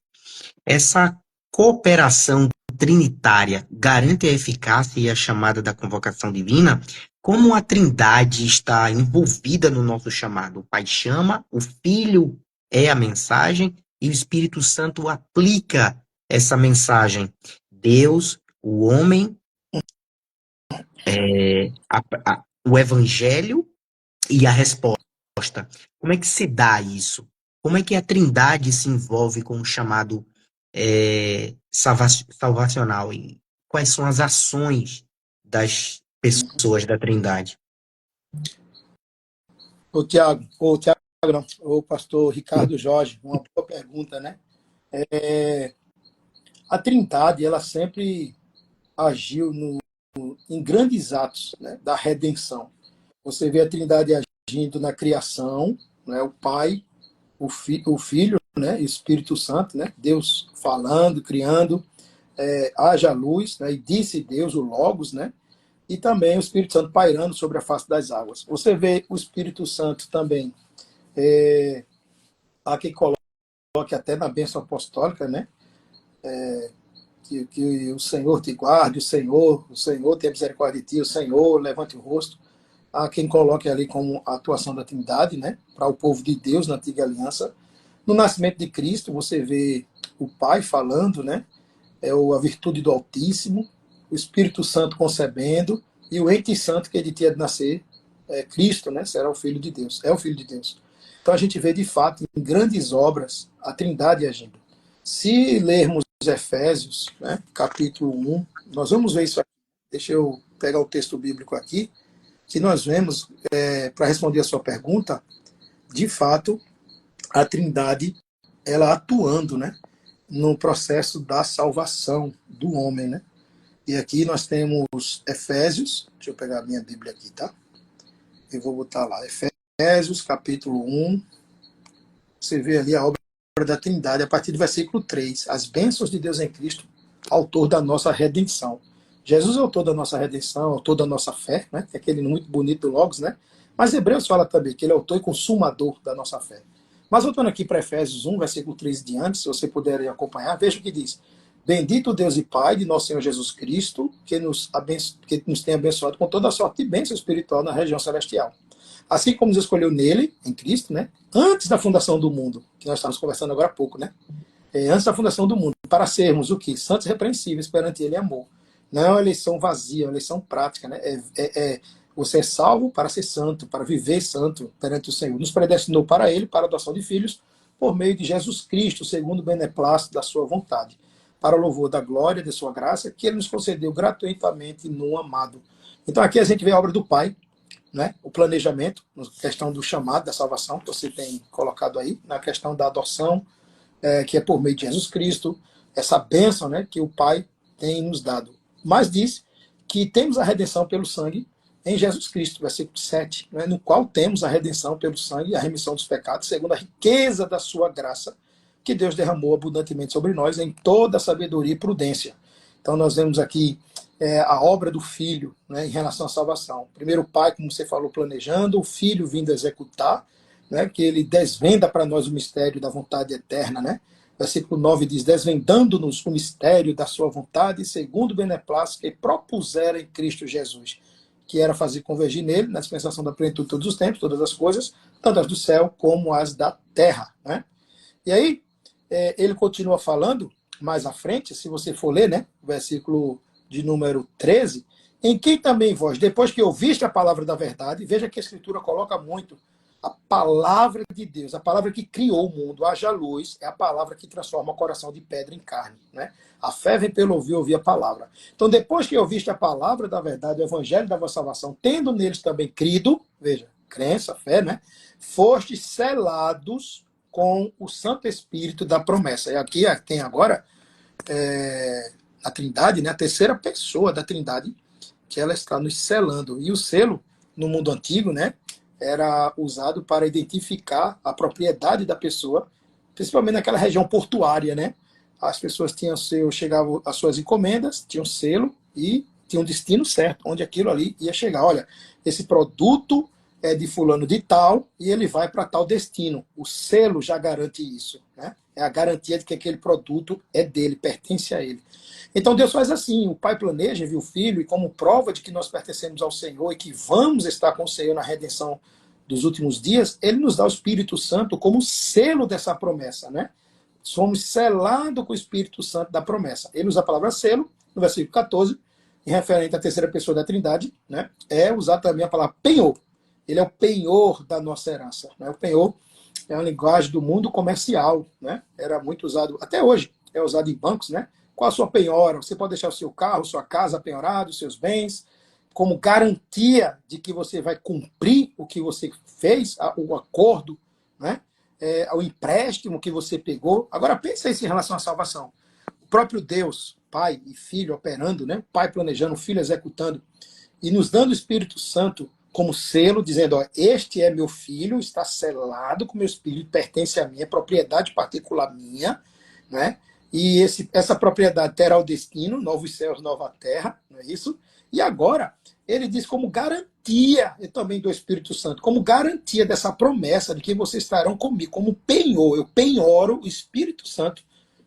Essa cooperação trinitária garante a eficácia e a chamada da convocação divina? Como a Trindade está envolvida no nosso chamado? O Pai chama, o Filho é a mensagem e o Espírito Santo aplica essa mensagem. Deus, o homem, o Evangelho e a resposta. Como é que se dá isso? Como é que a Trindade se envolve com o chamado salvacional? E quais são as ações das pessoas da Trindade? Tiago, não, o pastor Ricardo Jorge, uma boa pergunta, né? A Trindade, ela sempre agiu em grandes atos, né, da redenção. Você vê a Trindade agindo na criação, né, o Pai, o Filho, né, e o Espírito Santo, né, Deus falando, criando, haja luz, né, e disse Deus, o Logos, né, e também o Espírito Santo pairando sobre a face das águas. Você vê o Espírito Santo também, há quem coloque até na bênção apostólica, né, que o Senhor te guarde, o Senhor tenha misericórdia de ti, o Senhor levante o rosto. Há quem coloque ali como a atuação da Trindade, né, para o povo de Deus na antiga aliança. No nascimento de Cristo, você vê o Pai falando, né, a virtude do Altíssimo, o Espírito Santo concebendo, e o ente santo que ele tinha de nascer, Cristo, né, será o Filho de Deus, é o Filho de Deus. Então a gente vê, de fato, em grandes obras, a Trindade agindo. Se lermos Efésios, né, capítulo 1, nós vamos ver isso aqui. Deixa eu pegar o texto bíblico aqui, que nós vemos, para responder a sua pergunta, de fato, a Trindade, ela atuando, né, no processo da salvação do homem, né? E aqui nós temos Efésios, deixa eu pegar a minha Bíblia aqui, tá? Eu vou botar lá, Efésios, capítulo 1, você vê ali a obra da Trindade, a partir do versículo 3, as bênçãos de Deus em Cristo, autor da nossa redenção. Jesus é autor da nossa redenção, autor da nossa fé, né? É aquele muito bonito do Logos, né? Mas Hebreus fala também que ele é autor e consumador da nossa fé. Mas voltando aqui para Efésios 1, versículo 3 e diante, se você puder acompanhar, veja o que diz. Bendito Deus e Pai de nosso Senhor Jesus Cristo, que nos tem abençoado com toda a sorte de bênção espiritual na região celestial. Assim como nos escolheu nele, em Cristo, né? Antes da fundação do mundo, que nós estamos conversando agora há pouco, né? Antes da fundação do mundo, para sermos o quê? Santos e repreensíveis perante ele em amor. Não é uma eleição vazia, é uma eleição prática, né? Você é salvo para ser santo, para viver santo perante o Senhor. Nos predestinou para ele, para a adoção de filhos, por meio de Jesus Cristo, segundo o beneplácito da sua vontade, para o louvor da glória de sua graça, que ele nos concedeu gratuitamente no amado. Então aqui a gente vê a obra do Pai, né? O planejamento, na questão do chamado, da salvação, que você tem colocado aí, na questão da adoção, que é por meio de Jesus Cristo, essa bênção, né, que o Pai tem nos dado. Mas diz que temos a redenção pelo sangue em Jesus Cristo, versículo 7, né, no qual temos a redenção pelo sangue e a remissão dos pecados, segundo a riqueza da sua graça, que Deus derramou abundantemente sobre nós em toda a sabedoria e prudência. Então nós vemos aqui a obra do Filho, né, em relação à salvação. Primeiro o Pai, como você falou, planejando, o Filho vindo executar, né, que ele desvenda para nós o mistério da vontade eterna, né? Versículo 9 diz, desvendando-nos o mistério da sua vontade, segundo o beneplácito que propusera em Cristo Jesus, que era fazer convergir nele, na dispensação da plenitude de todos os tempos, todas as coisas, tanto as do céu como as da terra, né? E aí, ele continua falando, mais à frente, se você for ler, né, versículo de número 13, em quem também vós, depois que ouviste a palavra da verdade, veja que a Escritura coloca muito a palavra de Deus, a palavra que criou o mundo, haja luz, é a palavra que transforma o coração de pedra em carne, né? A fé vem pelo ouvir a palavra. Então, depois que ouviste a palavra da verdade, o evangelho da vossa salvação, tendo neles também crido, veja, crença, fé, né? Fostes selados com o Santo Espírito da promessa. E aqui tem agora a Trindade, né? A terceira pessoa da Trindade, que ela está nos selando. E o selo, no mundo antigo, né, era usado para identificar a propriedade da pessoa, principalmente naquela região portuária, né? As pessoas chegavam às suas encomendas, tinham selo e tinham um destino certo, onde aquilo ali ia chegar. Olha, esse produto é de fulano de tal e ele vai para tal destino. O selo já garante isso, né? É a garantia de que aquele produto é dele, pertence a ele. Então Deus faz assim, o Pai planeja, envia o Filho, e como prova de que nós pertencemos ao Senhor e que vamos estar com o Senhor na redenção dos últimos dias, Ele nos dá o Espírito Santo como selo dessa promessa, né? Somos selados com o Espírito Santo da promessa. Ele usa a palavra selo, no versículo 14, em referente à terceira pessoa da Trindade, né? É usar também a palavra penhor. Ele é o penhor da nossa herança, né? O penhor é uma linguagem do mundo comercial, né? Era muito usado, até hoje, é usado em bancos, né? Qual a sua penhora? Você pode deixar o seu carro, sua casa penhorado, seus bens, como garantia de que você vai cumprir o que você fez, o acordo, né? O empréstimo que você pegou. Agora, pensa isso em relação à salvação. O próprio Deus, Pai e Filho operando, né? Pai planejando, o Filho executando, e nos dando o Espírito Santo como selo, dizendo, ó, este é meu filho, está selado com meu Espírito, pertence a mim, é propriedade particular minha, né? E essa propriedade terá o destino, novos céus, nova terra, não é isso? E agora, ele diz como garantia, e também do Espírito Santo, como garantia dessa promessa de que vocês estarão comigo, como penhor, eu penhoro o Espírito Santo,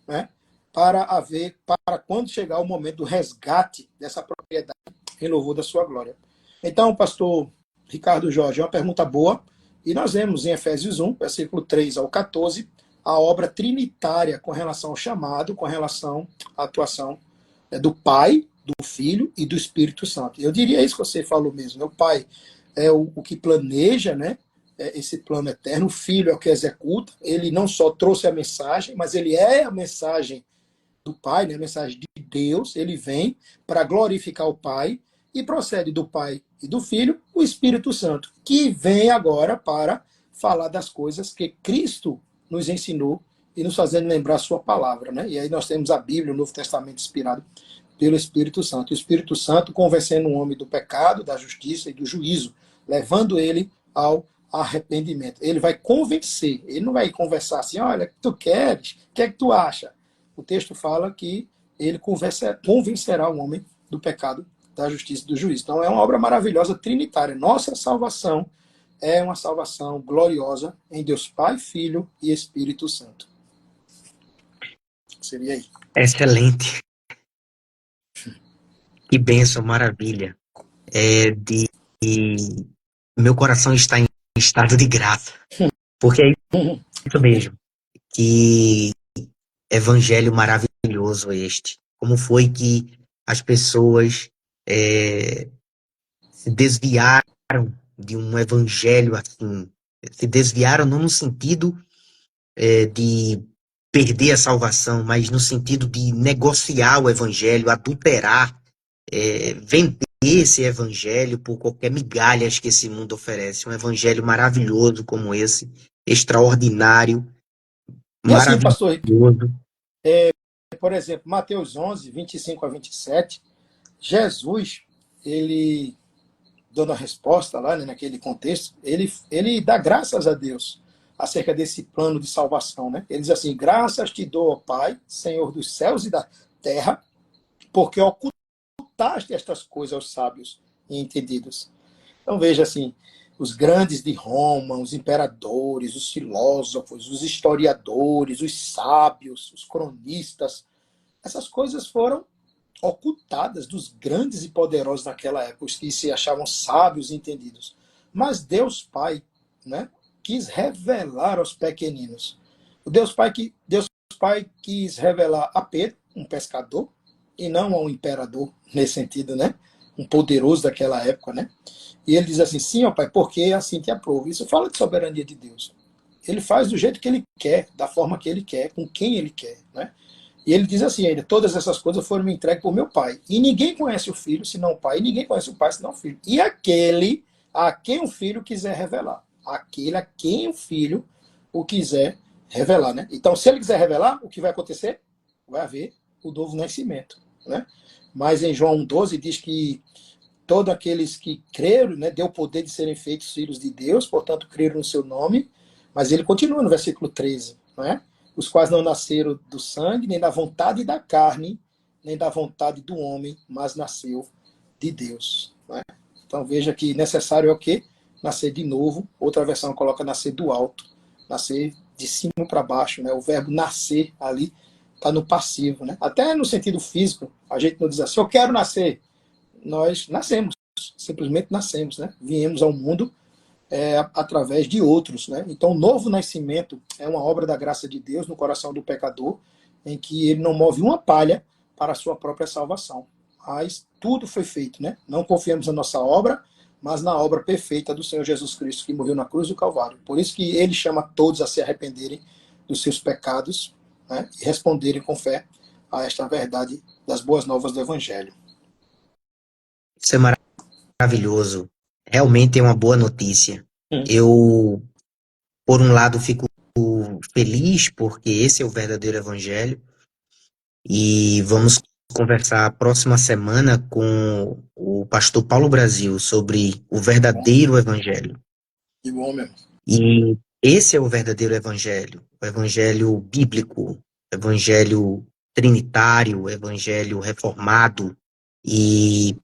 né? Para quando chegar o momento do resgate dessa propriedade em louvor da sua glória. Então, pastor Ricardo Jorge, é uma pergunta boa, e nós vemos em Efésios 1, versículo 3 ao 14, a obra trinitária com relação ao chamado, com relação à atuação do Pai, do Filho e do Espírito Santo. Eu diria isso que você falou mesmo, né? O Pai é o que planeja, né? Esse plano eterno, o Filho é o que executa, ele não só trouxe a mensagem, mas ele é a mensagem do Pai, né? A mensagem de Deus, ele vem para glorificar o Pai e procede do Pai e do Filho, o Espírito Santo, que vem agora para falar das coisas que Cristo nos ensinou e nos fazendo lembrar a sua palavra, né? E aí nós temos a Bíblia, o Novo Testamento inspirado pelo Espírito Santo. O Espírito Santo convencendo o homem do pecado, da justiça e do juízo, levando ele ao arrependimento. Ele vai convencer, ele não vai conversar assim, olha, o que tu queres? O que é que tu acha? O texto fala que ele convencerá o homem do pecado, da justiça e do juízo. Então é uma obra maravilhosa, trinitária. Nossa salvação é uma salvação gloriosa em Deus Pai, Filho e Espírito Santo. Seria aí. Excelente. Que bênção, maravilha. Meu coração está em estado de graça. Porque é isso mesmo. Que evangelho maravilhoso este. Como foi que as pessoas se desviaram de um evangelho assim? Se desviaram não no sentido de perder a salvação, mas no sentido de negociar o evangelho, adulterar, vender esse evangelho por qualquer migalhas que esse mundo oferece. Um evangelho maravilhoso como esse, extraordinário, E assim, pastor, maravilhoso. por exemplo, Mateus 11, 25 a 27, Jesus, ele dando a resposta lá, né, naquele contexto, ele dá graças a Deus acerca desse plano de salvação, né? Ele diz assim: graças te dou, ó Pai, Senhor dos céus e da terra, porque ocultaste estas coisas aos sábios e entendidos. Então veja assim, os grandes de Roma, os imperadores, os filósofos, os historiadores, os sábios, os cronistas, essas coisas foram ocultadas dos grandes e poderosos naquela época, os que se achavam sábios e entendidos. Mas Deus Pai, né, quis revelar aos pequeninos. O Deus Pai quis revelar a Pedro, um pescador, e não ao imperador, nesse sentido, né? Um poderoso daquela época, né? E ele diz assim: sim, ó Pai, porque assim te aprovo. Isso fala de soberania de Deus. Ele faz do jeito que ele quer, da forma que ele quer, com quem ele quer, né? E ele diz assim ainda: todas essas coisas foram me entregues por meu Pai. E ninguém conhece o Filho senão o Pai, e ninguém conhece o Pai senão o Filho. E aquele a quem o Filho quiser revelar. Aquele a quem o Filho o quiser revelar, né? Então, se ele quiser revelar, o que vai acontecer? Vai haver o novo nascimento, né? Mas em João 12 diz que todos aqueles que creram, né, deu o poder de serem feitos filhos de Deus, portanto, creram no seu nome. Mas ele continua no versículo 13, não é? Os quais não nasceram do sangue, nem da vontade da carne, nem da vontade do homem, mas nasceu de Deus. Não é? Então veja que necessário é o quê? Nascer de novo. Outra versão coloca nascer do alto, nascer de cima para baixo, né? O verbo nascer ali está no passivo, né? Até no sentido físico, a gente não diz assim: eu quero nascer. Nós nascemos, simplesmente nascemos, né? Viemos ao mundo através de outros, né? Então, o novo nascimento é uma obra da graça de Deus no coração do pecador, em que ele não move uma palha para a sua própria salvação. Mas tudo foi feito, né? Não confiamos na nossa obra, mas na obra perfeita do Senhor Jesus Cristo, que morreu na cruz do Calvário. Por isso que ele chama todos a se arrependerem dos seus pecados, né? E responderem com fé a esta verdade das boas novas do Evangelho. Isso é maravilhoso. Realmente é uma boa notícia. Hum. Eu, por um lado, fico feliz porque esse é o verdadeiro evangelho e vamos conversar a próxima semana com o pastor Paulo Brasil sobre o verdadeiro evangelho. Que bom mesmo. E esse é o verdadeiro evangelho, o evangelho bíblico, o evangelho trinitário, o evangelho reformado. E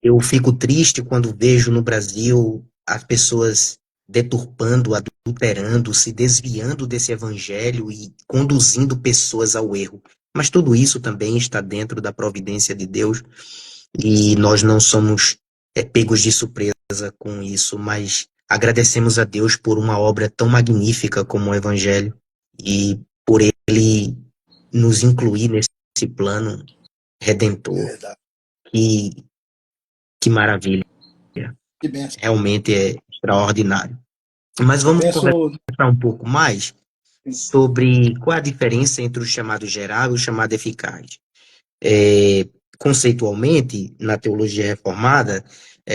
eu fico triste quando vejo no Brasil as pessoas deturpando, adulterando, se desviando desse evangelho e conduzindo pessoas ao erro. Mas tudo isso também está dentro da providência de Deus e nós não somos pegos de surpresa com isso, mas agradecemos a Deus por uma obra tão magnífica como o evangelho e por ele nos incluir nesse plano redentor. Verdade. Que maravilha. Que benção. Realmente é extraordinário. Mas Eu vamos conversar penso. um pouco mais sobre qual é a diferença entre o chamado geral e o chamado eficaz. É, conceitualmente, na teologia reformada,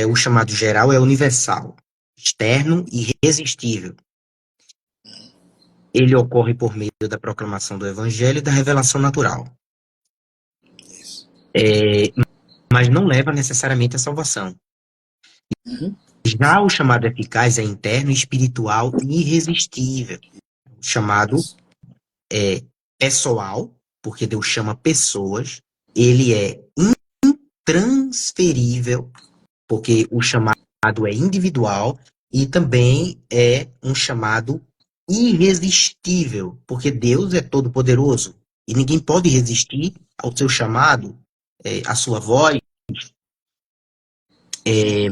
o chamado geral é universal, externo e irresistível. Ele ocorre por meio da proclamação do evangelho e da revelação natural. Isso. É, mas não leva necessariamente à salvação. Uhum. Já o chamado eficaz é interno, espiritual e irresistível. O chamado Isso. é pessoal, porque Deus chama pessoas. Ele é intransferível, porque o chamado é individual. E também é um chamado irresistível, porque Deus é todo-poderoso. E ninguém pode resistir ao seu chamado, à sua voz. É,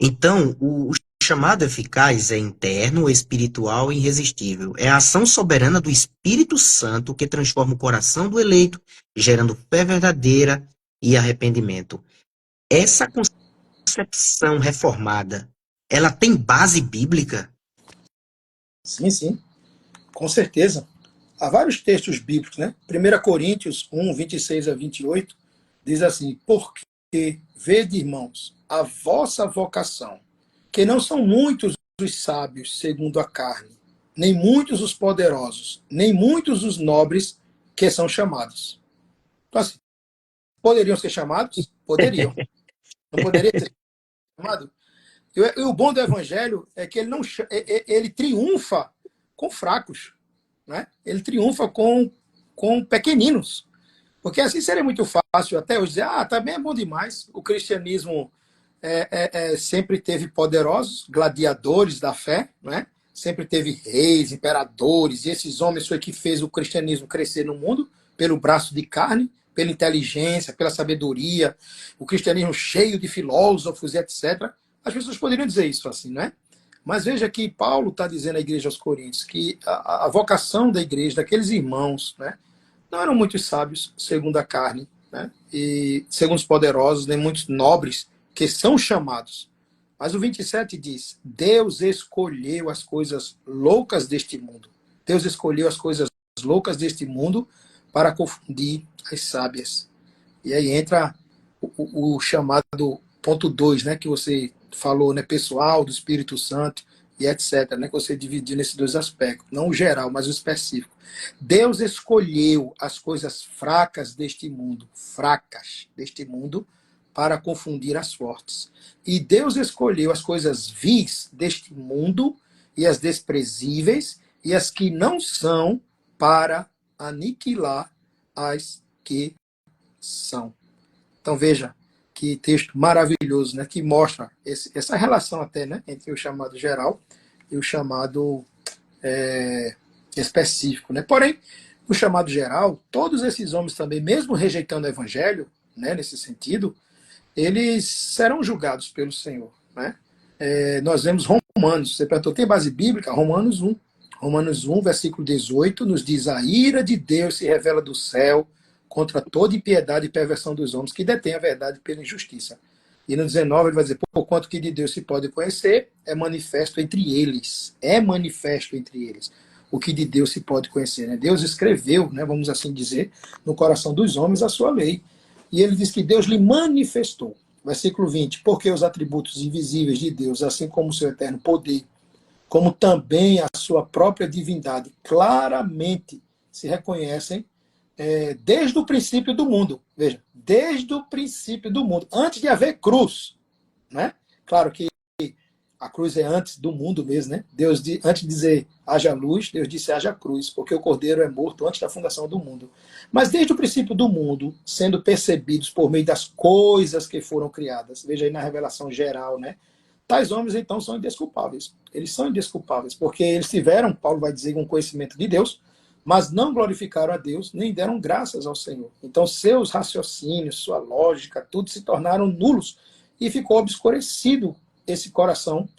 então, o chamado eficaz é interno, espiritual e irresistível. É a ação soberana do Espírito Santo que transforma o coração do eleito, gerando fé verdadeira e arrependimento. Essa concepção reformada, ela tem base bíblica? Sim, sim, com certeza. Há vários textos bíblicos, né? 1 Coríntios 1, 26 a 28, diz assim: porque vede, irmãos, a vossa vocação, que não são muitos os sábios segundo a carne, nem muitos os poderosos, nem muitos os nobres que são chamados. Então, assim, poderiam ser chamados? Poderiam. Não poderia ser chamado? E o bom do evangelho é que ele não ele triunfa com fracos, né? Ele triunfa com pequeninos. Porque assim seria muito fácil até eu dizer, também é bom demais. O cristianismo sempre teve poderosos, gladiadores da fé, né? Sempre teve reis, imperadores, e esses homens foi que fez o cristianismo crescer no mundo, pelo braço de carne, pela inteligência, pela sabedoria, o cristianismo cheio de filósofos, etc. As pessoas poderiam dizer isso assim, né? Mas veja que Paulo está dizendo à igreja aos Coríntios que a vocação da igreja, daqueles irmãos, né, não eram muitos sábios, segundo a carne, né, e segundo os poderosos, nem muitos nobres, que são chamados. Mas o 27 diz: Deus escolheu as coisas loucas deste mundo. Deus escolheu as coisas loucas deste mundo para confundir as sábias. E aí entra o chamado ponto 2, né, que você falou, né, pessoal, do Espírito Santo e etc, né, que você dividiu nesses dois aspectos, não o geral, mas o específico. Deus escolheu as coisas fracas deste mundo, para confundir as fortes. E Deus escolheu as coisas vis deste mundo e as desprezíveis e as que não são para aniquilar as que são. Então veja que texto maravilhoso, né, que mostra essa relação até, né, entre o chamado geral e o chamado específico, né? Porém, o chamado geral, todos esses homens também, mesmo rejeitando o evangelho, né, nesse sentido, eles serão julgados pelo Senhor, né? Nós vemos Romanos, você perguntou, tem base bíblica? Romanos 1. Romanos 1, versículo 18, nos diz: a ira de Deus se revela do céu contra toda impiedade e perversão dos homens que detêm a verdade pela injustiça. E no 19 ele vai dizer: por quanto que de Deus se pode conhecer, é manifesto entre eles. É manifesto entre eles o que de Deus se pode conhecer, né? Deus escreveu, né, vamos assim dizer, no coração dos homens a sua lei. E ele diz que Deus lhe manifestou. Versículo 20: porque os atributos invisíveis de Deus, assim como o seu eterno poder, como também a sua própria divindade, claramente se reconhecem desde o princípio do mundo. Veja, desde o princípio do mundo, antes de haver cruz, né? Claro que a cruz é antes do mundo mesmo, né? Deus, antes de dizer haja luz, Deus disse haja cruz, porque o cordeiro é morto antes da fundação do mundo. Mas desde o princípio do mundo, sendo percebidos por meio das coisas que foram criadas, veja aí na revelação geral, né? Tais homens, então, são indesculpáveis. Eles são indesculpáveis, porque eles tiveram, Paulo vai dizer, um conhecimento de Deus, mas não glorificaram a Deus, nem deram graças ao Senhor. Então, seus raciocínios, sua lógica, tudo se tornaram nulos e ficou obscurecido esse coração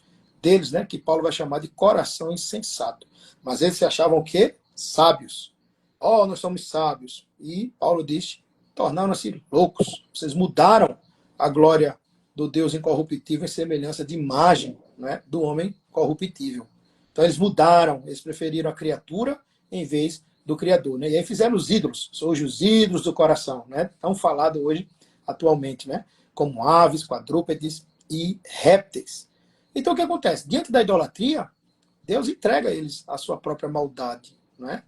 deles, né, que Paulo vai chamar de coração insensato. Mas eles se achavam o quê? Sábios. Oh, nós somos sábios. E Paulo diz: tornaram-se loucos. Vocês mudaram a glória do Deus incorruptível em semelhança de imagem, né, do homem corruptível. Então eles mudaram, eles preferiram a criatura em vez do Criador, né? E aí fizeram os ídolos, hoje os ídolos do coração, né? Tão falado hoje, atualmente, né? Como aves, quadrúpedes e répteis. Então o que acontece? Diante da idolatria, Deus entrega a eles a sua própria maldade, né?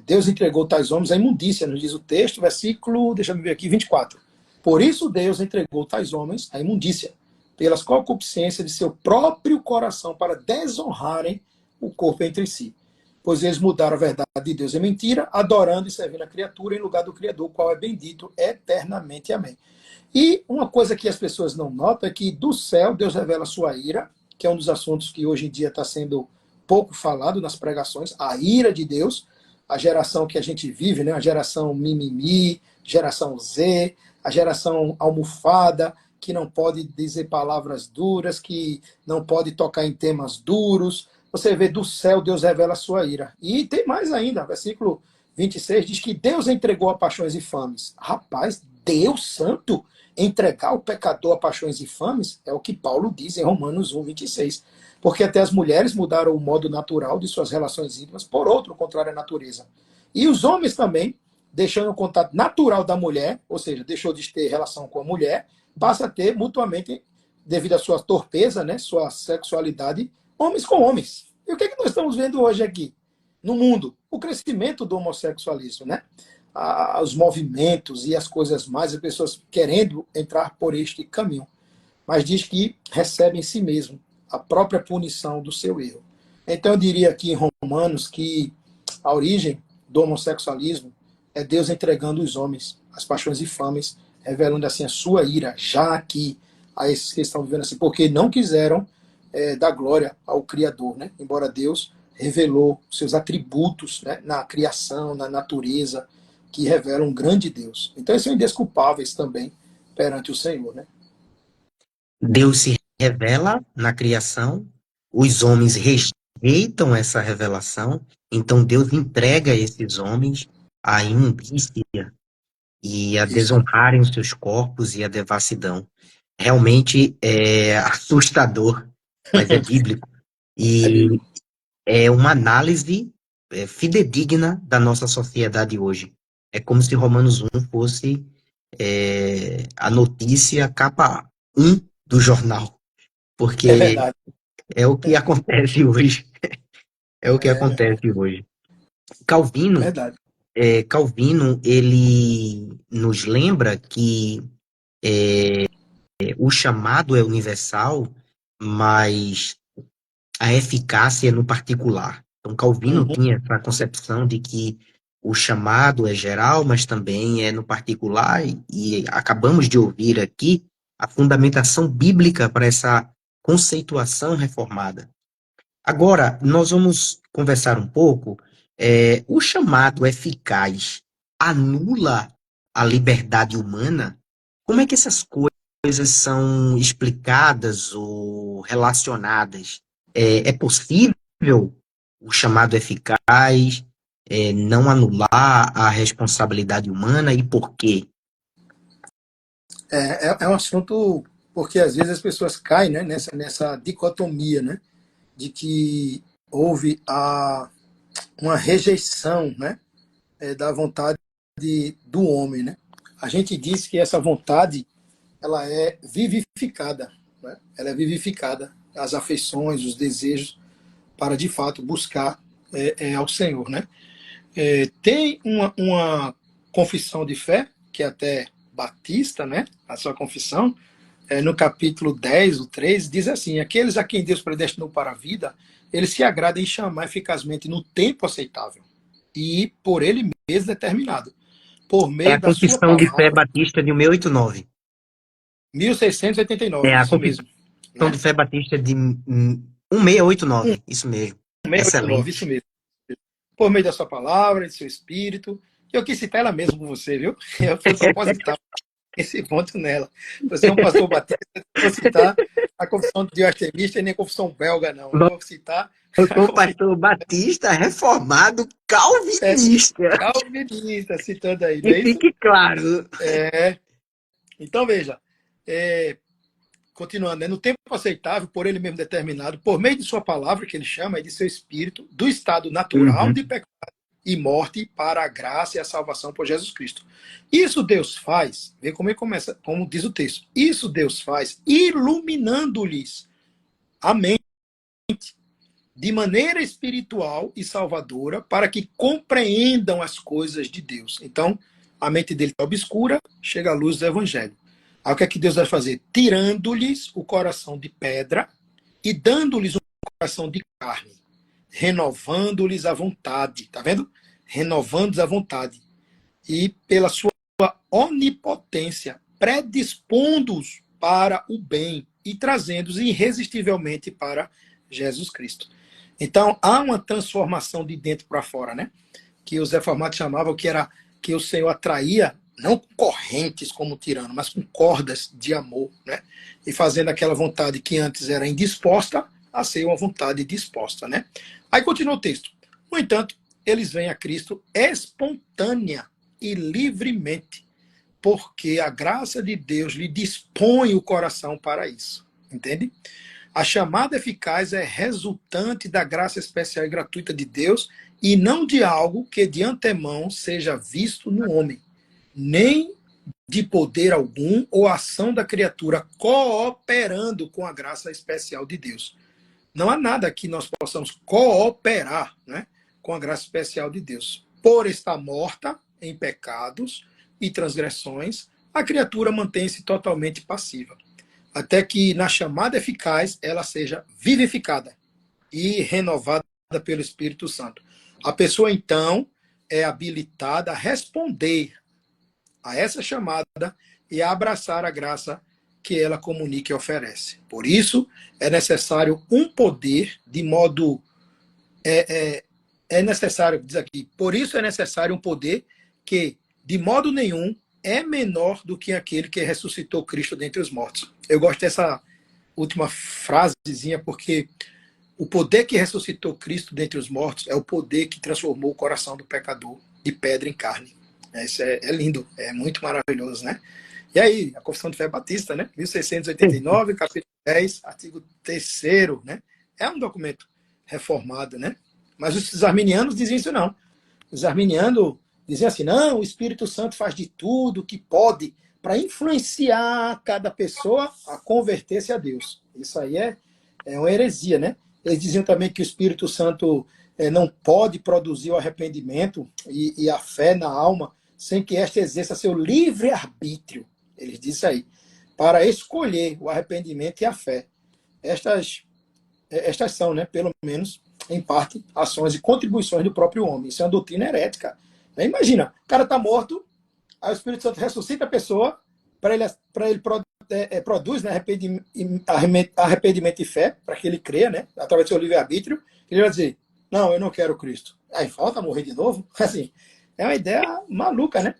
Deus entregou tais homens à imundícia, nos diz o texto, versículo, deixa eu ver aqui, 24. Por isso Deus entregou tais homens à imundícia, pelas concupiscências de seu próprio coração, para desonrarem o corpo entre si. Pois eles mudaram a verdade de Deus em mentira, adorando e servindo a criatura em lugar do Criador, qual é bendito eternamente. Amém. E uma coisa que as pessoas não notam é que do céu Deus revela a sua ira, que é um dos assuntos que hoje em dia está sendo pouco falado nas pregações, a ira de Deus, a geração que a gente vive, né? A geração mimimi, geração Z, a geração almofada, que não pode dizer palavras duras, que não pode tocar em temas duros. Você vê do céu, Deus revela a sua ira. E tem mais ainda, versículo 26 diz que Deus entregou a paixões infames. Rapaz, Deus santo entregar o pecador a paixões infames é o que Paulo diz em Romanos 1, 26. Porque até as mulheres mudaram o modo natural de suas relações íntimas por outro, contrário à natureza. E os homens também, deixando o contato natural da mulher, ou seja, deixou de ter relação com a mulher, passa a ter mutuamente, devido à sua torpeza, né, sua sexualidade, homens com homens. E o que é que nós estamos vendo hoje aqui, no mundo? O crescimento do homossexualismo, né? Os movimentos e as coisas mais, as pessoas querendo entrar por este caminho. mas diz que recebe em si mesmo a própria punição do seu erro. Então eu diria aqui em Romanos que a origem do homossexualismo é Deus entregando os homens às paixões infames, revelando assim a sua ira, já aqui, a esses que estão vivendo assim, porque não quiseram dar glória ao Criador, né? Embora Deus revelou seus atributos, né, na criação, na natureza, que revelam um grande Deus. Então eles são indesculpáveis também perante o Senhor, né? Deus se revela na criação, os homens rejeitam essa revelação, então Deus entrega esses homens à imundícia e a Isso. desonrarem os seus corpos e a devassidão. Realmente é assustador, mas é bíblico. É E bíblico. é uma análise fidedigna da nossa sociedade hoje. É como se Romanos 1 fosse a notícia capa 1 do jornal, É porque verdade. é o que acontece hoje. É o que É, meu irmão. acontece hoje. É Calvino, verdade. Calvino, ele nos lembra que o chamado é universal, mas a eficácia é no particular. Então, Calvino Uhum. tinha essa concepção de que o chamado é geral, mas também é no particular, e acabamos de ouvir aqui a fundamentação bíblica para essa conceituação reformada. Agora, nós vamos conversar um pouco. O chamado eficaz anula a liberdade humana? Como é que essas coisas são explicadas ou relacionadas? É possível o chamado eficaz não anular a responsabilidade humana e por quê? É um assunto porque às vezes as pessoas caem, né, nessa dicotomia, né, de que houve uma rejeição, né, da vontade do homem, né? A gente diz que essa vontade ela é vivificada, né? Ela é vivificada, as afeições, os desejos para de fato buscar ao Senhor, né? Tem uma confissão de fé que é até batista, né? A sua confissão no capítulo 10, o 13, diz assim: aqueles a quem Deus predestinou para a vida, ele se agrada em chamar eficazmente no tempo aceitável e por ele mesmo determinado, por É meio a da sua Confissão de Fé palavra. Batista de 1689. É 1689, a isso Confissão mesmo. Né? de Fé Batista de 1689. Isso mesmo. 1689, isso Excelente. mesmo. Por meio da sua palavra, de seu espírito. Eu quis citar ela mesmo com você, viu? Eu fui proposital esse ponto nela. Você é um pastor batista, eu não vou citar a confissão de artemista e nem a confissão belga, não. Eu vou citar Eu a sou um confissão pastor batista reformado calvinista. calvinista, citando aí, não Que é isso? fique claro. É. Então, veja, é, continuando, né? No tempo aceitável, por ele mesmo determinado, por meio de sua palavra, que ele chama, e de seu espírito, do estado natural de Uhum. pecado e morte para a graça e a salvação por Jesus Cristo. Isso Deus faz, vê como ele começa, como diz o texto, isso Deus faz iluminando-lhes a mente de maneira espiritual e salvadora para que compreendam as coisas de Deus. Então, a mente dele está obscura, chega à luz do evangelho. Aí o que é que Deus vai fazer? Tirando-lhes o coração de pedra e dando-lhes um coração de carne, renovando-lhes a vontade. Tá vendo? Renovando-lhes a vontade. E pela sua onipotência, predispondo-os para o bem e trazendo-os irresistivelmente para Jesus Cristo. Então, há uma transformação de dentro para fora, né? Que os reformados chamavam que era que o Senhor atraía não com correntes como tirano, mas com cordas de amor, né? E fazendo aquela vontade que antes era indisposta a ser uma vontade disposta, né? Aí continua o texto. No entanto, eles vêm a Cristo espontânea e livremente, porque a graça de Deus lhe dispõe o coração para isso. Entende? A chamada eficaz é resultante da graça especial e gratuita de Deus e não de algo que de antemão seja visto no homem, nem de poder algum ou ação da criatura cooperando com a graça especial de Deus. Não há nada que nós possamos cooperar, né, com a graça especial de Deus. Por estar morta em pecados e transgressões, a criatura mantém-se totalmente passiva. até que na chamada eficaz ela seja vivificada e renovada pelo Espírito Santo. A pessoa, então, é habilitada a responder a essa chamada e a abraçar a graça que ela comunica e oferece. Por isso, é necessário um poder de modo. É necessário, diz aqui, por isso é necessário um poder que, de modo nenhum, é menor do que aquele que ressuscitou Cristo dentre os mortos. Eu gosto dessa última frasezinha porque o poder que ressuscitou Cristo dentre os mortos é o poder que transformou o coração do pecador de pedra em carne. Isso é lindo, é muito maravilhoso, né? E aí, a Confissão de Fé Batista, né? 1689, capítulo 10, artigo 3º, né? É um documento reformado, né? Mas os arminianos dizem isso não. Os arminianos dizem assim, não, o Espírito Santo faz de tudo que pode para influenciar cada pessoa a converter-se a Deus. Isso aí é uma heresia, né? Eles diziam também que o Espírito Santo não pode produzir o arrependimento e a fé na alma sem que esta exerça seu livre-arbítrio. Eles dizem aí, para escolher o arrependimento e a fé. Estas são, né, pelo menos, em parte, ações e contribuições do próprio homem. Isso é uma doutrina herética. Imagina, o cara está morto, aí o Espírito Santo ressuscita a pessoa, para ele produz, né, arrependimento e fé, para que ele creia, né, através do seu livre-arbítrio, ele vai dizer, não, eu não quero Cristo. Aí falta morrer de novo? Assim, é uma ideia maluca, né?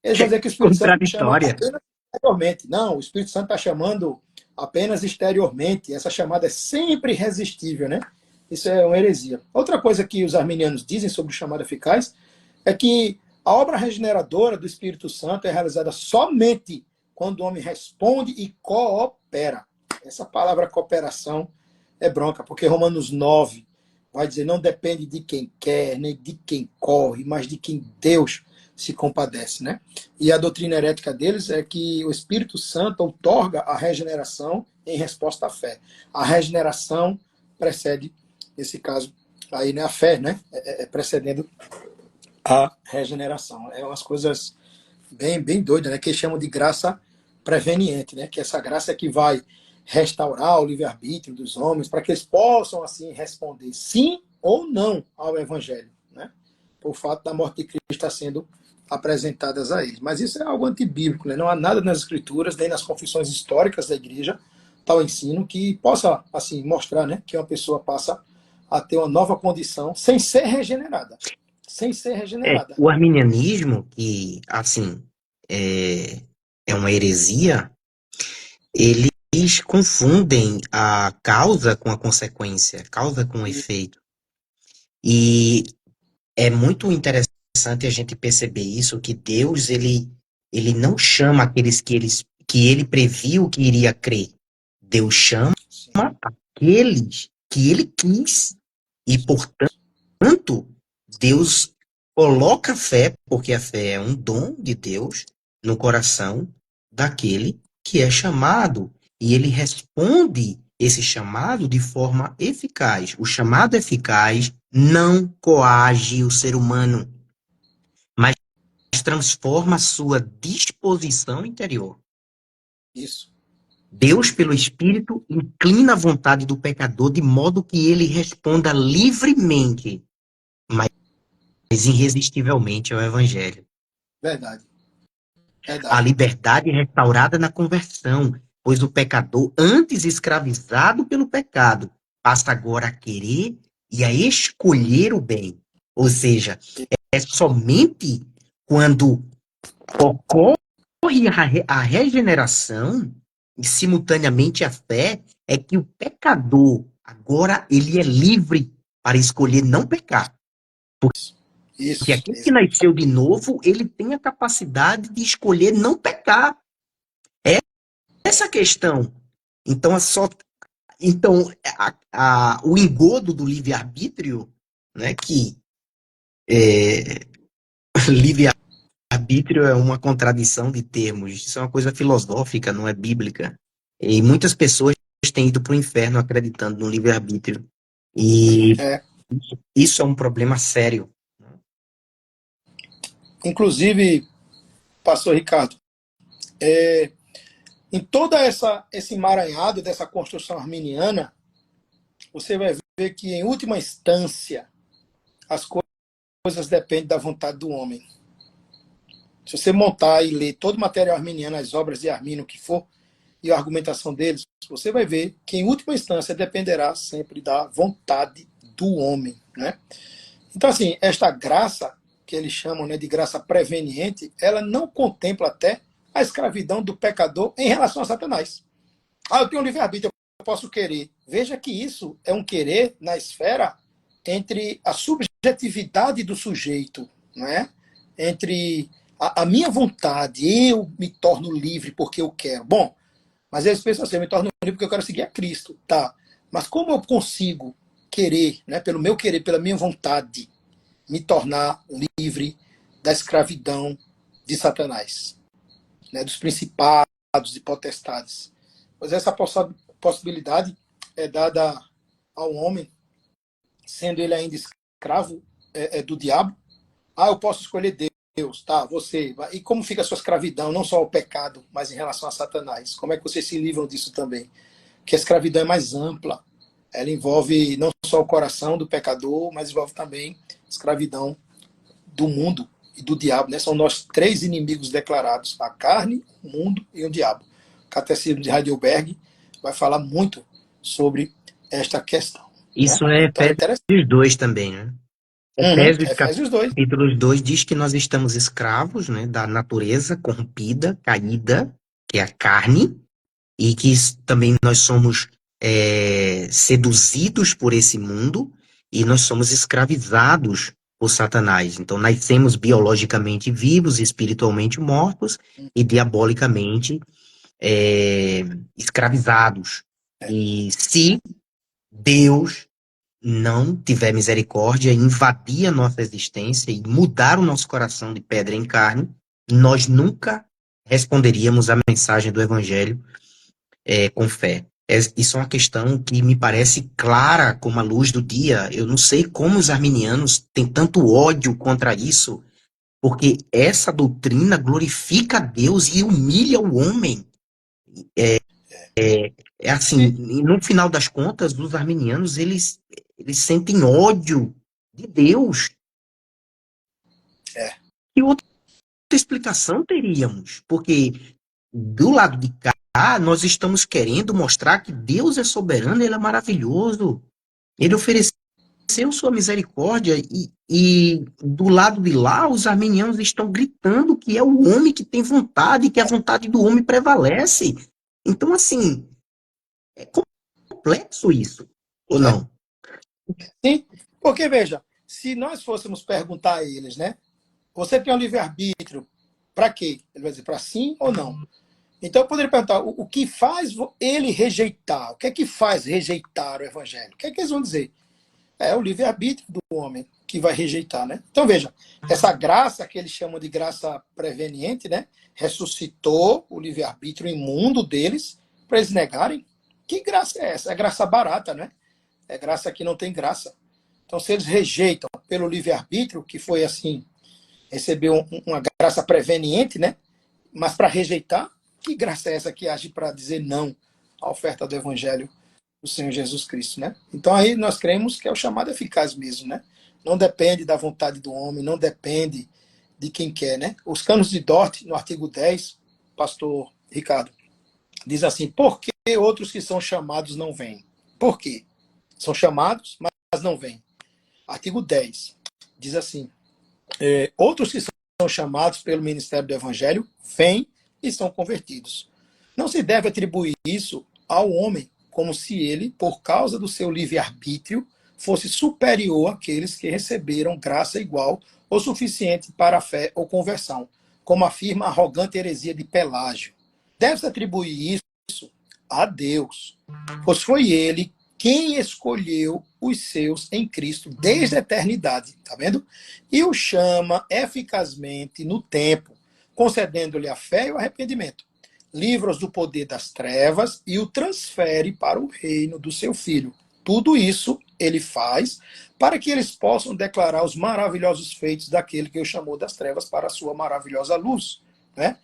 Eles vão dizer que o Espírito Santo chama Contraditória. apenas exteriormente. Não, o Espírito Santo está chamando apenas exteriormente. Essa chamada é sempre irresistível, né? Isso é uma heresia. Outra coisa que os arminianos dizem sobre o chamado eficaz é que a obra regeneradora do Espírito Santo é realizada somente quando o homem responde e coopera. Essa palavra cooperação é bronca, porque Romanos 9 vai dizer, não depende de quem quer, nem de quem corre, mas de quem Deus se compadece, né? E a doutrina herética deles é que o Espírito Santo outorga a regeneração em resposta à fé. A regeneração precede, nesse caso, aí, né, a fé, né? Precedendo a regeneração. É umas coisas bem doidas, né? Que eles chamam de graça preveniente, né? Que essa graça é que vai restaurar o livre-arbítrio dos homens para que eles possam, assim, responder sim ou não ao Evangelho, né? Por fato da morte de Cristo estar sendo apresentadas a eles. Mas isso é algo antibíblico, né? Não há nada nas Escrituras, nem nas confissões históricas da Igreja, tal ensino que possa, assim, mostrar, né, que uma pessoa passa a ter uma nova condição sem ser regenerada. Sem ser regenerada. O arminianismo, que, assim, é, é uma heresia, eles confundem a causa com a consequência, causa com o E, efeito. E é muito interessante a gente perceber isso, que Deus, ele não chama aqueles que ele previu que iria crer. Deus chama sim, aqueles que ele quis. E, isso. portanto, Deus coloca fé, porque a fé é um dom de Deus, no coração daquele que é chamado. E ele responde esse chamado de forma eficaz. O chamado eficaz não coage o ser humano, mas transforma a sua disposição interior. Isso. Deus, pelo Espírito, inclina a vontade do pecador de modo que ele responda livremente, mas irresistivelmente ao Evangelho. Verdade. A Verdade. liberdade é restaurada na conversão, pois o pecador, antes escravizado pelo pecado, passa agora a querer e a escolher o bem. Ou seja, é somente quando ocorre a regeneração e simultaneamente a fé é que o pecador agora ele é livre para escolher não pecar. Porque Isso. aquele que nasceu de novo, ele tem a capacidade de escolher não pecar. É essa a questão. Então, então o engodo do livre-arbítrio, né, que é, livre-arbítrio é uma contradição de termos, isso é uma coisa filosófica, não é bíblica. E muitas pessoas têm ido para o inferno acreditando no livre-arbítrio. E É. isso é um problema sério. Inclusive, pastor Ricardo, é, Em toda esse emaranhado dessa construção arminiana, você vai ver que, em última instância, as coisas dependem da vontade do homem. Se você montar e ler todo o material arminiano, as obras de Arminio, o que for, e a argumentação deles, você vai ver que, em última instância, dependerá sempre da vontade do homem, né? Então, assim, esta graça, que eles chamam, né, de graça preveniente, ela não contempla até a escravidão do pecador em relação a Satanás. Eu tenho um livre-arbítrio, eu posso querer. Veja que isso é um querer na esfera entre a subjetividade do sujeito, não é? Entre a minha vontade, eu me torno livre porque eu quero. Bom, mas eles pensam assim, eu me torno livre porque eu quero seguir a Cristo. Tá, mas como eu consigo querer, né, pelo meu querer, pela minha vontade, me tornar livre da escravidão de Satanás, né, dos principados e potestades? Pois essa possibilidade é dada ao homem, sendo ele ainda escravo do diabo. Eu posso escolher Deus, tá? Você. E como fica a sua escravidão, não só ao pecado, mas em relação a Satanás? Como é que vocês se livram disso também? Porque a escravidão é mais ampla. Ela envolve não só o coração do pecador, mas envolve também a escravidão do mundo e do diabo, né? São nós três inimigos declarados: a carne, o mundo e o diabo. O Catecismo de Heidelberg vai falar muito sobre esta questão, né? Isso é Então é interessante. Efésios 2 também, né? Efésios Efésios 2. capítulo 2 diz que nós estamos escravos, né, da natureza corrompida, caída, que é a carne, e que também nós somos seduzidos por esse mundo e nós somos escravizados por Satanás. Então, nascemos biologicamente vivos, espiritualmente mortos e diabolicamente escravizados. E se Deus não tiver misericórdia, invadir a nossa existência e mudar o nosso coração de pedra em carne, nós nunca responderíamos à mensagem do Evangelho com fé. Isso é uma questão que me parece clara como a luz do dia. Eu não sei como os arminianos têm tanto ódio contra isso, porque essa doutrina glorifica a Deus e humilha o homem. É assim, e no final das contas, os arminianos, eles sentem ódio de Deus. E outra explicação teríamos, porque do lado de cá, nós estamos querendo mostrar que Deus é soberano, Ele é maravilhoso. Ele ofereceu sua misericórdia e do lado de lá, os arminianos estão gritando que é o homem que tem vontade, que a vontade do homem prevalece. Então, assim, é complexo isso, ou não? Sim, porque veja, se nós fôssemos perguntar a eles, né? Você tem um livre-arbítrio, para quê? Ele vai dizer para sim ou não. Então eu poderia perguntar o que faz ele rejeitar? O que é que faz rejeitar o evangelho? O que é que eles vão dizer? É o livre-arbítrio do homem que vai rejeitar, né? Então veja, essa graça que eles chamam de graça preveniente, né? Ressuscitou o livre-arbítrio imundo deles para eles negarem. Que graça é essa? É graça barata, né? É graça que não tem graça. Então, se eles rejeitam pelo livre-arbítrio, que foi assim, recebeu uma graça preveniente, né? Mas para rejeitar, que graça é essa que age para dizer não à oferta do Evangelho do Senhor Jesus Cristo, né? Então, aí nós cremos que é o chamado eficaz mesmo, né? Não depende da vontade do homem, não depende de quem quer, né? Os canos de Dort, no artigo 10, pastor Ricardo, diz assim: por que outros que são chamados não vêm? Por quê? São chamados, mas não vêm. Artigo 10 diz assim: outros que são chamados pelo ministério do Evangelho vêm e são convertidos. Não se deve atribuir isso ao homem, como se ele, por causa do seu livre-arbítrio, fosse superior àqueles que receberam graça igual ou suficiente para a fé ou conversão, como afirma a arrogante heresia de Pelágio. Deve-se atribuir isso a Deus, pois foi ele quem escolheu os seus em Cristo desde a eternidade, tá vendo? E o chama eficazmente no tempo, concedendo-lhe a fé e o arrependimento. Livra-os do poder das trevas e o transfere para o reino do seu Filho. Tudo isso ele faz para que eles possam declarar os maravilhosos feitos daquele que o chamou das trevas para a sua maravilhosa luz, né?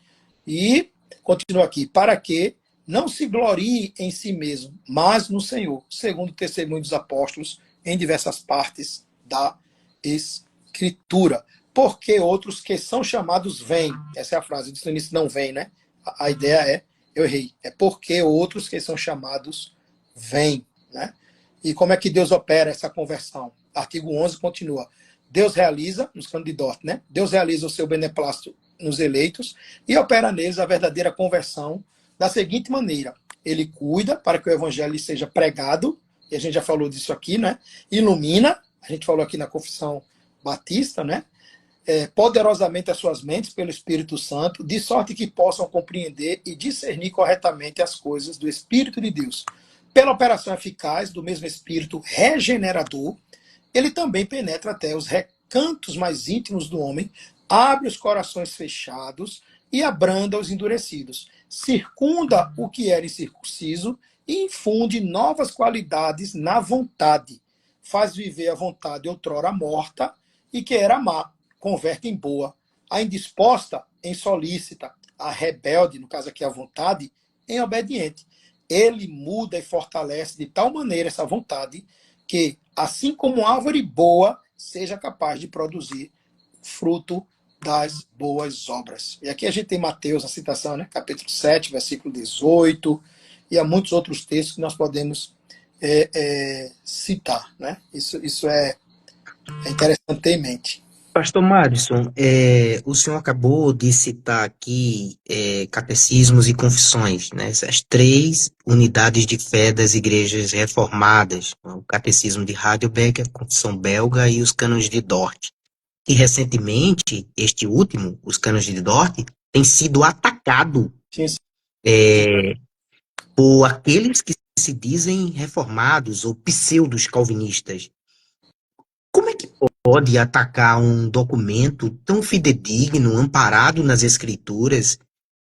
E continua aqui: para que, não se glorie em si mesmo, mas no Senhor, segundo o testemunho dos apóstolos em diversas partes da Escritura. Porque outros que são chamados vêm. Essa é a frase. Eu disse no início, não vem, né? A ideia é, eu errei, é porque outros que são chamados vêm, né? E como é que Deus opera essa conversão? Artigo 11 continua. Deus realiza, nos canos de Dort, né? Deus realiza o seu beneplácito nos eleitos e opera neles a verdadeira conversão da seguinte maneira. Ele cuida para que o evangelho seja pregado, e a gente já falou disso aqui, né? Ilumina, a gente falou aqui na confissão batista, né? Poderosamente as suas mentes pelo Espírito Santo, de sorte que possam compreender e discernir corretamente as coisas do Espírito de Deus. Pela operação eficaz do mesmo Espírito regenerador, ele também penetra até os recantos mais íntimos do homem, abre os corações fechados e abranda os endurecidos, circunda o que era incircunciso e infunde novas qualidades na vontade, faz viver a vontade outrora morta e que era má, converte em boa, a indisposta em solícita, a rebelde, no caso aqui a vontade, em obediente. Ele muda e fortalece de tal maneira essa vontade que, assim como árvore boa, seja capaz de produzir fruto das boas obras. E aqui a gente tem Mateus, a citação, né? Capítulo 7, versículo 18, e há muitos outros textos que nós podemos citar. Né? Isso é interessante ter em mente. Pastor Madison, o senhor acabou de citar aqui catecismos e confissões, né? Essas três unidades de fé das igrejas reformadas, o catecismo de Heidelberg, a confissão belga e os cânones de Dort. E recentemente, este último, os cânones de Dort, tem sido atacado Sim, sim. por aqueles que se dizem reformados ou pseudos calvinistas. Como é que pode atacar um documento tão fidedigno, amparado nas Escrituras,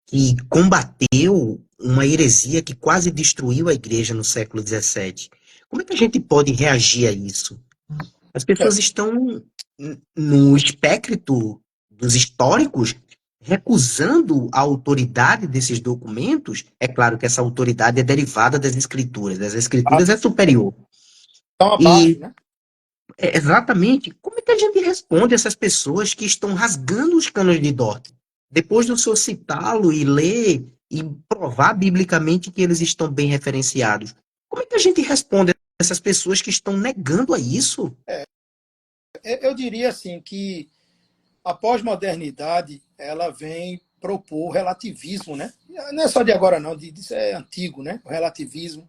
que combateu uma heresia que quase destruiu a igreja no século XVII? Como é que a gente pode reagir a isso? As pessoas estão no espectro dos históricos recusando a autoridade desses documentos. É claro que essa autoridade é derivada das Escrituras. Das Escrituras é superior. Estão abaixo, E né? exatamente, como é que a gente responde a essas pessoas que estão rasgando os cânones de Dort? Depois do senhor citá-lo e ler e provar biblicamente que eles estão bem referenciados, como é que a gente responde a essas pessoas que estão negando a isso? Eu diria assim que a pós-modernidade ela vem propor relativismo, né? Não é só de agora não, isso é antigo, né? O relativismo,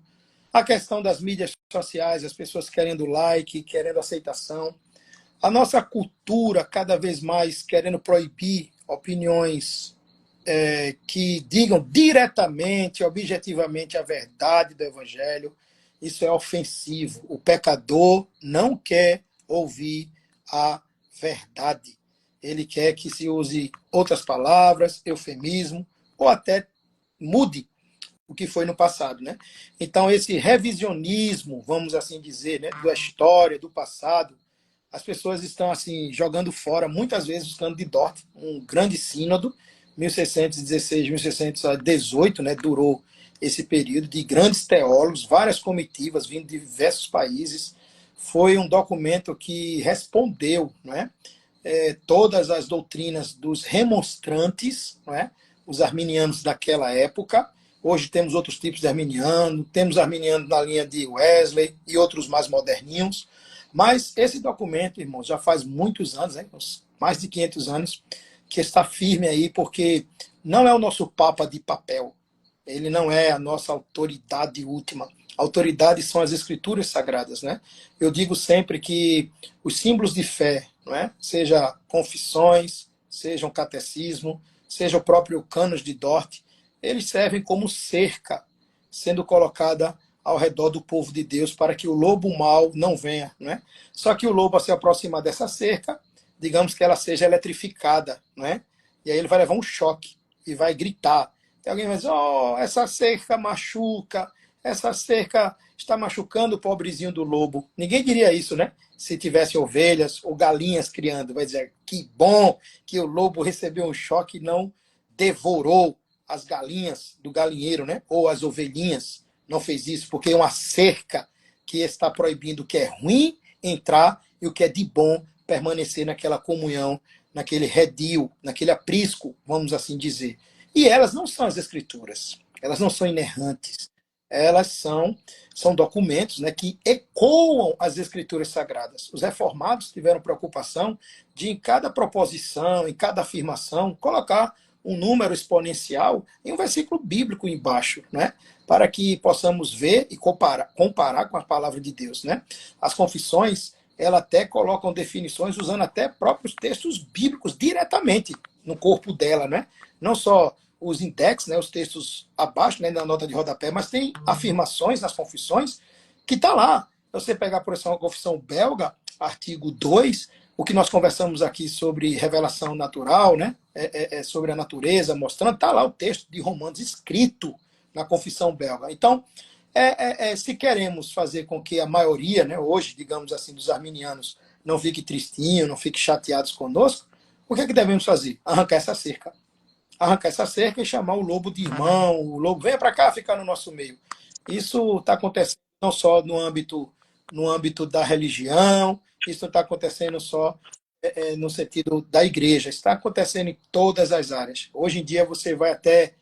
a questão das mídias sociais, as pessoas querendo like, querendo aceitação, a nossa cultura cada vez mais querendo proibir opiniões que digam diretamente, objetivamente a verdade do Evangelho. Isso é ofensivo. O pecador não quer ouvir a verdade. Ele quer que se use outras palavras, eufemismo, ou até mude o que foi no passado, né? Então, esse revisionismo, vamos assim dizer, né, da história, do passado, as pessoas estão assim jogando fora, muitas vezes, buscando de Dort, um grande sínodo, 1616, 1618, né, durou esse período, de grandes teólogos, várias comitivas vindo de diversos países. Foi um documento que respondeu, né, todas as doutrinas dos remonstrantes, né, os arminianos daquela época. Hoje temos outros tipos de arminiano, temos arminiano na linha de Wesley e outros mais moderninhos. Mas esse documento, irmãos, já faz muitos anos, né, mais de 500 anos, que está firme aí, porque não é o nosso Papa de papel. Ele não é a nossa autoridade última. A autoridade são as escrituras sagradas, né? Eu digo sempre que os símbolos de fé, não é? Seja confissões, seja um catecismo, seja o próprio Cânon de Dort, eles servem como cerca sendo colocada ao redor do povo de Deus para que o lobo mau não venha, né? Só que o lobo, ao se aproximar dessa cerca, digamos que ela seja eletrificada, né? E aí ele vai levar um choque e vai gritar. E alguém vai dizer: oh, essa cerca machuca, essa cerca está machucando o pobrezinho do lobo. Ninguém diria isso, né? Se tivesse ovelhas ou galinhas criando, vai dizer: que bom que o lobo recebeu um choque e não devorou as galinhas do galinheiro, né? Ou as ovelhinhas. Não fez isso porque é uma cerca que está proibindo o que é ruim entrar e o que é de bom permanecer naquela comunhão, naquele redil, naquele aprisco, vamos assim dizer. E elas não são as escrituras, elas não são inerrantes, elas são documentos, né, que ecoam as escrituras sagradas. Os reformados tiveram preocupação de, em cada proposição, em cada afirmação, colocar um número exponencial em um versículo bíblico embaixo, né? Para que possamos ver e comparar com a palavra de Deus, né? As confissões, ela até colocam definições usando até próprios textos bíblicos diretamente no corpo dela, né? Não só os index, né, os textos abaixo, né, na nota de rodapé, mas tem afirmações nas confissões que está lá. Você pegar, por exemplo, a confissão belga, artigo 2, o que nós conversamos aqui sobre revelação natural, né, sobre a natureza, mostrando, está lá o texto de Romanos escrito na confissão belga. Então, se queremos fazer com que a maioria, né, hoje, digamos assim, dos arminianos não fique tristinho, não fique chateados conosco, o que é que devemos fazer? Arrancar essa cerca e chamar o lobo de irmão, o lobo, venha para cá ficar no nosso meio. Isso está acontecendo não só no âmbito da religião, isso está acontecendo só no sentido da igreja, está acontecendo em todas as áreas. Hoje em dia você vai até,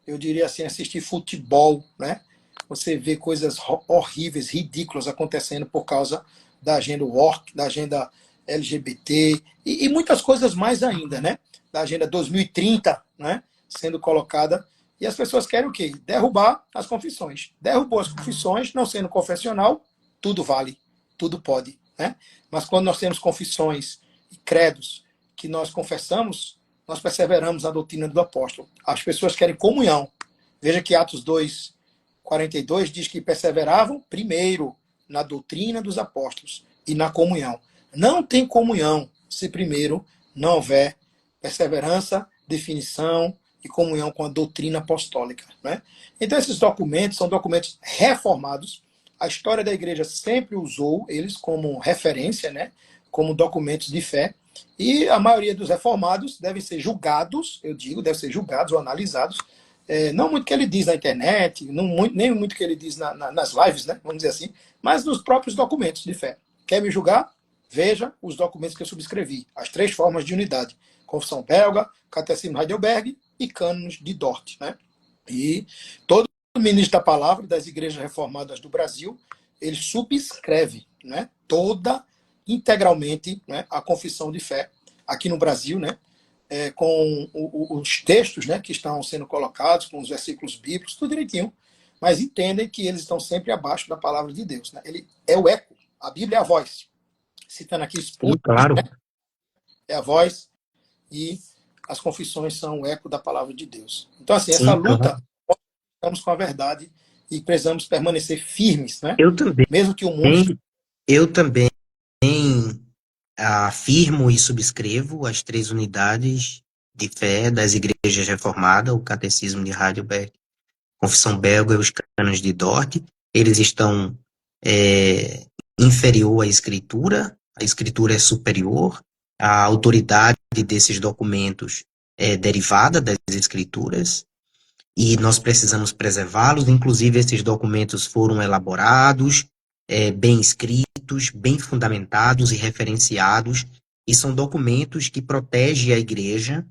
eu diria assim, assistir futebol, né? Você vê coisas horríveis, ridículas acontecendo por causa da agenda woke, da agenda LGBT e muitas coisas mais ainda, né? Da agenda 2030, né? Sendo colocada. E as pessoas querem o quê? Derrubar as confissões. Derrubou as confissões, não sendo confessional, tudo vale, tudo pode, né? Mas quando nós temos confissões e credos que nós confessamos, nós perseveramos na doutrina do apóstolo. As pessoas querem comunhão. Veja que Atos 2:42 diz que perseveravam primeiro na doutrina dos apóstolos e na comunhão. Não tem comunhão se primeiro não houver perseverança, definição e comunhão com a doutrina apostólica, né? Então esses documentos são documentos reformados. A história da igreja sempre usou eles como referência, né? Como documentos de fé. E a maioria dos reformados devem ser julgados, eu digo, devem ser julgados ou analisados. Não muito o que ele diz na internet, nem muito o que ele diz nas lives, né? Vamos dizer assim, mas nos próprios documentos de fé. Quer me julgar? Veja os documentos que eu subscrevi. As 3 formas de unidade. Confissão belga, Catecismo Heidelberg e Cânones de Dort, né? E todo ministro da palavra das igrejas reformadas do Brasil, ele subscreve, né, toda integralmente, né, a confissão de fé aqui no Brasil, né, com os textos, né, que estão sendo colocados, com os versículos bíblicos, tudo direitinho, mas entendem que eles estão sempre abaixo da palavra de Deus, né? Ele é o eco, a Bíblia é a voz. Citando aqui Sim, Spurgeon, claro. é a voz e as confissões são o eco da palavra de Deus. Então, assim, essa Sim, luta, claro. estamos com a verdade e precisamos permanecer firmes, né? Eu também, Mesmo que o mundo... eu também afirmo e subscrevo as 3 unidades de fé das igrejas reformadas, o Catecismo de Heidelberg, Confissão Belga e os Cânones de Dort. Eles estão inferior à Escritura é superior, a autoridade desses documentos é derivada das Escrituras, e nós precisamos preservá-los. Inclusive, esses documentos foram elaborados, bem escritos, bem fundamentados e referenciados, e são documentos que protegem a igreja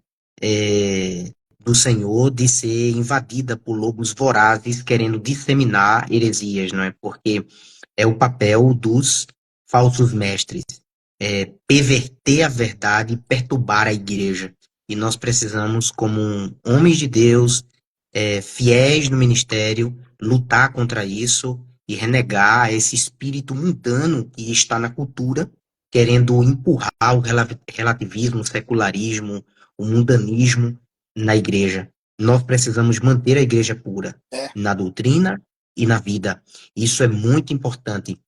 do Senhor de ser invadida por lobos vorazes querendo disseminar heresias, não é? Porque é o papel dos falsos mestres, perverter a verdade e perturbar a igreja. E nós precisamos, como homens de Deus, fiéis no ministério, lutar contra isso e renegar esse espírito mundano que está na cultura, querendo empurrar o relativismo, o secularismo, o mundanismo na igreja. Nós precisamos manter a igreja pura É, na doutrina e na vida. Isso é muito importante.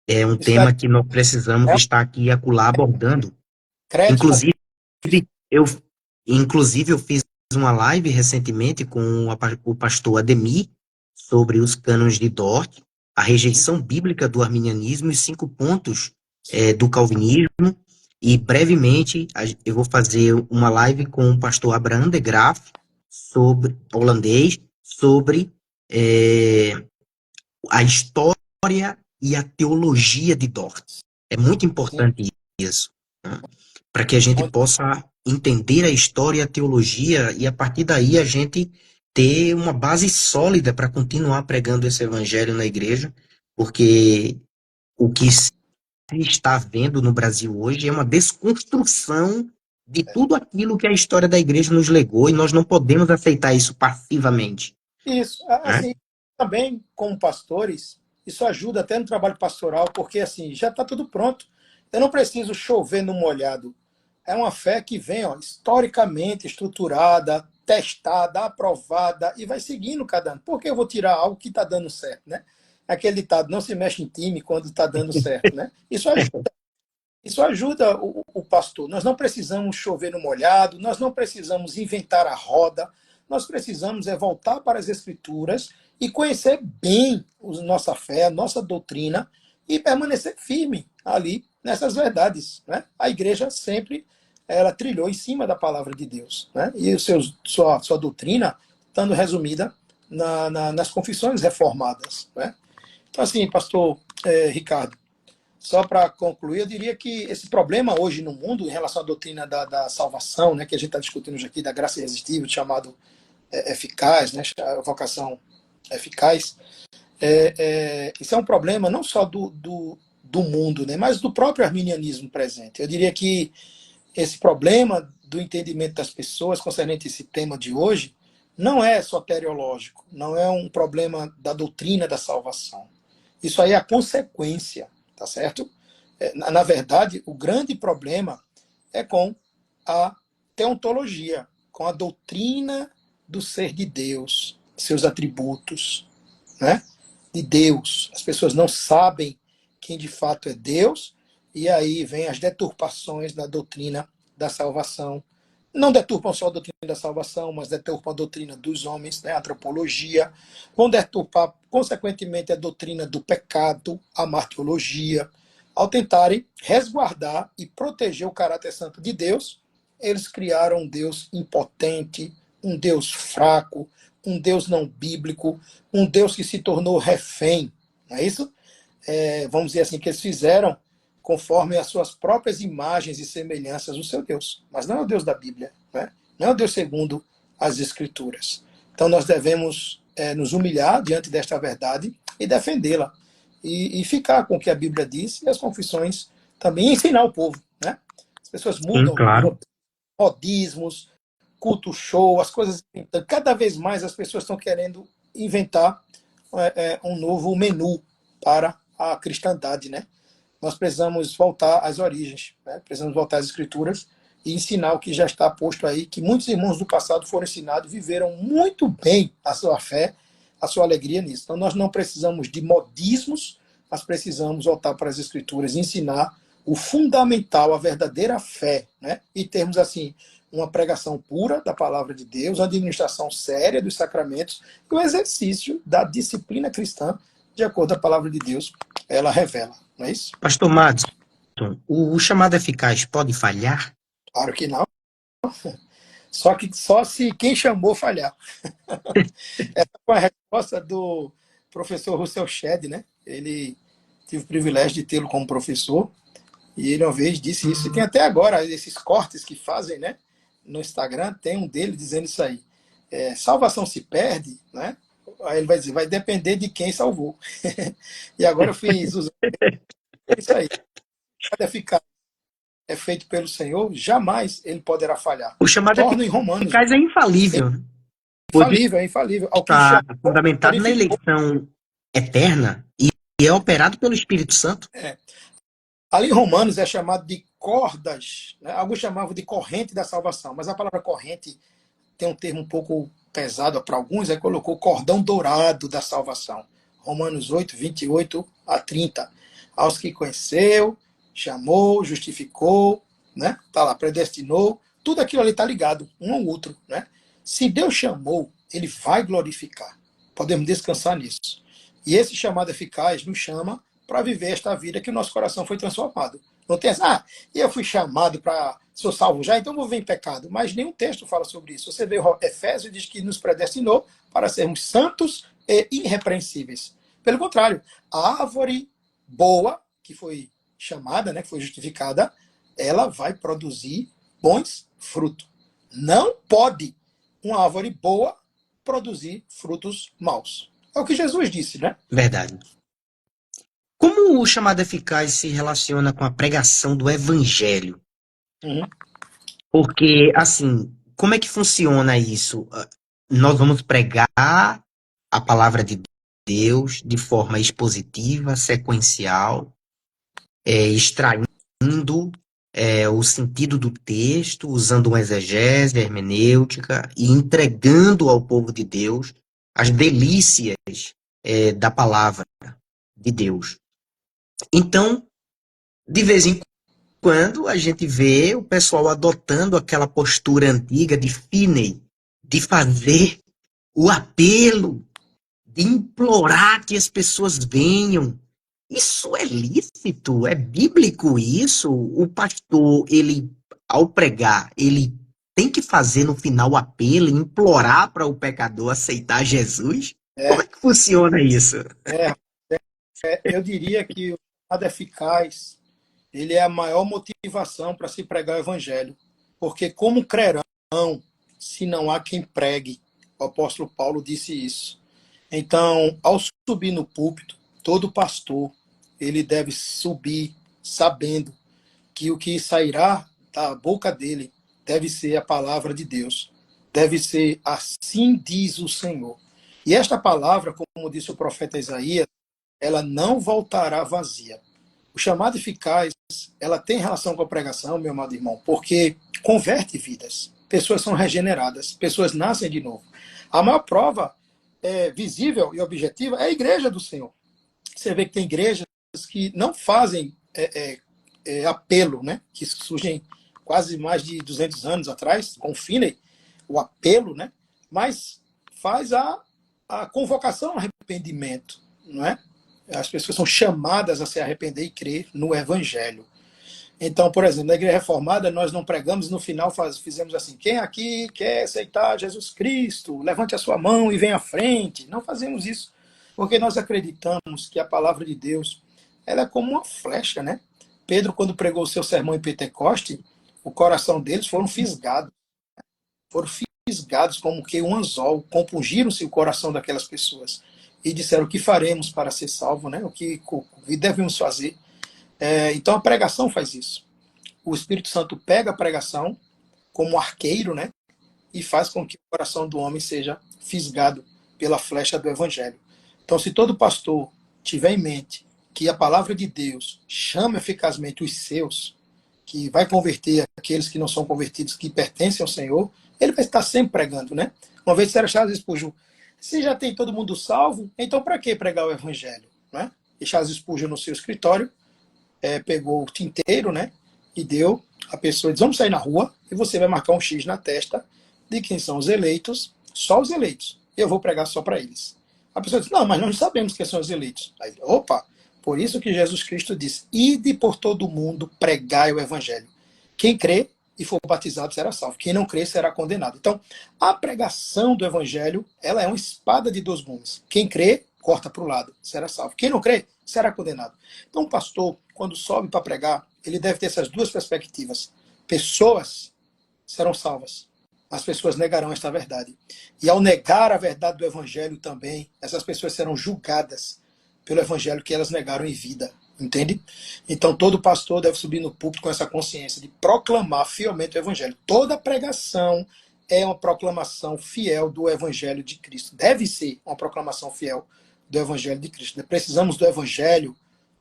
É um isso daí tema que nós precisamos é estar aqui e acolá abordando. créditos com... Inclusive, eu, inclusive, eu fiz uma live recentemente com o pastor Ademir sobre os cânones de Dort, a rejeição bíblica do arminianismo e 5 pontos do calvinismo. E brevemente eu vou fazer uma live com o pastor Abraham de Graaf sobre a história e a teologia de Dort. É muito Sim, importante isso, né? Para que a gente possa entender a história e a teologia e a partir daí a gente ter uma base sólida para continuar pregando esse evangelho na igreja, porque o que se está vendo no Brasil hoje é uma desconstrução de tudo aquilo que a história da igreja nos legou e nós não podemos aceitar isso passivamente, isso. né? Assim, também, como pastores, isso ajuda até no trabalho pastoral, porque assim, já está tudo pronto. Eu não preciso chover no molhado. É uma fé que vem, ó, historicamente estruturada, testada, aprovada e vai seguindo cada ano. Por que eu vou tirar algo que está dando certo, né? Aquele ditado, não se mexe em time quando está dando certo, né? Isso ajuda o pastor. Nós não precisamos chover no molhado, nós não precisamos inventar a roda, nós precisamos voltar para as Escrituras e conhecer bem a nossa fé, a nossa doutrina e permanecer firme ali nessas verdades. Né? A igreja sempre ela trilhou em cima da palavra de Deus. Né? E sua doutrina estando resumida nas confissões reformadas. Né? Então, assim, pastor Ricardo, só para concluir, eu diria que esse problema hoje no mundo, em relação à doutrina da salvação, né, que a gente está discutindo hoje aqui, da graça irresistível, chamado eficaz, né, a vocação eficaz, isso é um problema não só do mundo, né, mas do próprio arminianismo presente. Eu diria que esse problema do entendimento das pessoas concernente esse tema de hoje não é soteriológico, não é um problema da doutrina da salvação. Isso aí é a consequência, tá certo? Na verdade, o grande problema é com a teontologia, com a doutrina do ser de Deus, seus atributos, né? De Deus. As pessoas não sabem quem de fato é Deus, e aí vem as deturpações da doutrina da salvação. Não deturpam só a doutrina da salvação, mas deturpam a doutrina dos homens, né? A antropologia. Vão deturpar, consequentemente, a doutrina do pecado, a martiologia. Ao tentarem resguardar e proteger o caráter santo de Deus, eles criaram um Deus impotente, um Deus fraco, um Deus não bíblico, um Deus que se tornou refém. Não é isso? Vamos dizer assim, que eles fizeram conforme as suas próprias imagens e semelhanças o seu Deus. Mas não é o Deus da Bíblia, né? Não é o Deus segundo as Escrituras. Então nós devemos nos humilhar diante desta verdade e defendê-la. E ficar com o que a Bíblia diz e as confissões também ensinar o povo. Né? As pessoas Sim, mudam claro. modismos, culto show, as coisas. Cada vez mais as pessoas estão querendo inventar um novo menu para a cristandade, né? Nós precisamos voltar às origens, né? Precisamos voltar às escrituras e ensinar o que já está posto aí, que muitos irmãos do passado foram ensinados, viveram muito bem a sua fé, a sua alegria nisso. Então nós não precisamos de modismos, mas precisamos voltar para as escrituras e ensinar o fundamental, a verdadeira fé, né? E termos assim uma pregação pura da palavra de Deus, uma administração séria dos sacramentos e o exercício da disciplina cristã, de acordo com a palavra de Deus, ela revela, não é isso? Pastor Madison, o chamado eficaz pode falhar? Claro que não. Só se quem chamou falhar. Essa foi a resposta do professor Russell Shedd, né? Ele tive o privilégio de tê-lo como professor e ele uma vez disse isso. E tem até agora esses cortes que fazem, né? No Instagram tem um dele dizendo isso aí. Salvação se perde, né? Aí ele vai dizer, vai depender de quem salvou. E agora eu fiz usando isso aí. Pode ficar é feito pelo Senhor, jamais ele poderá falhar. O chamado Torna em Romanos, eficaz é infalível, pois infalível, é infalível. Ao que está chamou, fundamentado na glorificou. eleição eterna e é operado pelo Espírito Santo. É. Ali em Romanos é chamado de cordas, né? Alguns chamavam de corrente da salvação, mas a palavra corrente tem um termo um pouco pesado para alguns, aí colocou cordão dourado da salvação. Romanos 8, 28 a 30. Aos que conheceu, chamou, justificou, né? Tá lá, predestinou, tudo aquilo ali está ligado, um ao outro. Né? Se Deus chamou, ele vai glorificar. Podemos descansar nisso. E esse chamado eficaz nos chama para viver esta vida que o nosso coração foi transformado. Não tem eu fui chamado para. Sou salvo já, então vou ver em pecado. Mas nenhum texto fala sobre isso. Você vê Efésios diz que nos predestinou para sermos santos e irrepreensíveis. Pelo contrário, a árvore boa, que foi chamada, né, que foi justificada, ela vai produzir bons frutos. Não pode uma árvore boa produzir frutos maus. É o que Jesus disse, né? Verdade. Como o chamado eficaz se relaciona com a pregação do evangelho? Uhum. Porque, assim, como é que funciona isso? Nós vamos pregar a palavra de Deus de forma expositiva, sequencial, extraindo o sentido do texto, usando uma exegese hermenêutica e entregando ao povo de Deus as delícias da palavra de Deus. Então, de vez em quando, a gente vê o pessoal adotando aquela postura antiga de Finney, de fazer o apelo, de implorar que as pessoas venham. Isso é lícito? É bíblico isso? O pastor, ele, ao pregar, ele tem que fazer no final o apelo, implorar para o pecador aceitar Jesus? Como É, é que funciona isso? é, eu diria que o chamado eficaz ele é a maior motivação para se pregar o evangelho. Porque como crerão se não há quem pregue? O apóstolo Paulo disse isso. Então, ao subir no púlpito, todo pastor, ele deve subir sabendo que o que sairá da boca dele deve ser a palavra de Deus. Deve ser assim diz o Senhor. E esta palavra, como disse o profeta Isaías, ela não voltará vazia. O chamado eficaz, ela tem relação com a pregação, meu amado irmão, porque converte vidas. Pessoas são regeneradas, pessoas nascem de novo. A maior prova visível e objetiva é a igreja do Senhor. Você vê que tem igrejas que não fazem apelo, né? Que surgem quase mais de 200 anos atrás, com Finney, o apelo, né? Mas faz a convocação ao arrependimento, não é? As pessoas são chamadas a se arrepender e crer no Evangelho. Então, por exemplo, na Igreja Reformada, nós não pregamos, no final fizemos assim: quem aqui quer aceitar Jesus Cristo, levante a sua mão e venha à frente. Não fazemos isso, porque nós acreditamos que a palavra de Deus ela é como uma flecha, né? Pedro, quando pregou o seu sermão em Pentecoste, o coração deles foram fisgados como que um anzol, compungiram-se o coração daquelas pessoas e disseram: o que faremos para ser salvo, né? O que devemos fazer? Então a pregação faz isso. O Espírito Santo pega a pregação como arqueiro, né? E faz com que o coração do homem seja fisgado pela flecha do Evangelho. Então, se todo pastor tiver em mente que a palavra de Deus chama eficazmente os seus, que vai converter aqueles que não são convertidos, que pertencem ao Senhor, ele vai estar sempre pregando, né? Uma vez disseram Charles Spurgeon: se já tem todo mundo salvo, então para que pregar o Evangelho? Né? E Charles Spurgeon, no seu escritório, pegou o tinteiro, né? E deu a pessoa, diz: vamos sair na rua e você vai marcar um X na testa de quem são os eleitos, só os eleitos. Eu vou pregar só para eles. A pessoa diz: não, mas nós não sabemos quem são os eleitos. Aí, opa, por isso que Jesus Cristo disse: ide por todo o mundo, pregai o evangelho. Quem crê e for batizado será salvo. Quem não crê será condenado. Então, a pregação do evangelho, ela é uma espada de dois gumes. Quem crê, corta para o lado, será salvo. Quem não crê, será condenado. Então, o pastor, quando sobe para pregar, ele deve ter essas duas perspectivas. Pessoas serão salvas. As pessoas negarão esta verdade. E ao negar a verdade do evangelho também, essas pessoas serão julgadas pelo evangelho que elas negaram em vida. Entende? Então todo pastor deve subir no púlpito com essa consciência de proclamar fielmente o evangelho. Toda pregação é uma proclamação fiel do evangelho de Cristo. Deve ser uma proclamação fiel do evangelho de Cristo. Precisamos do evangelho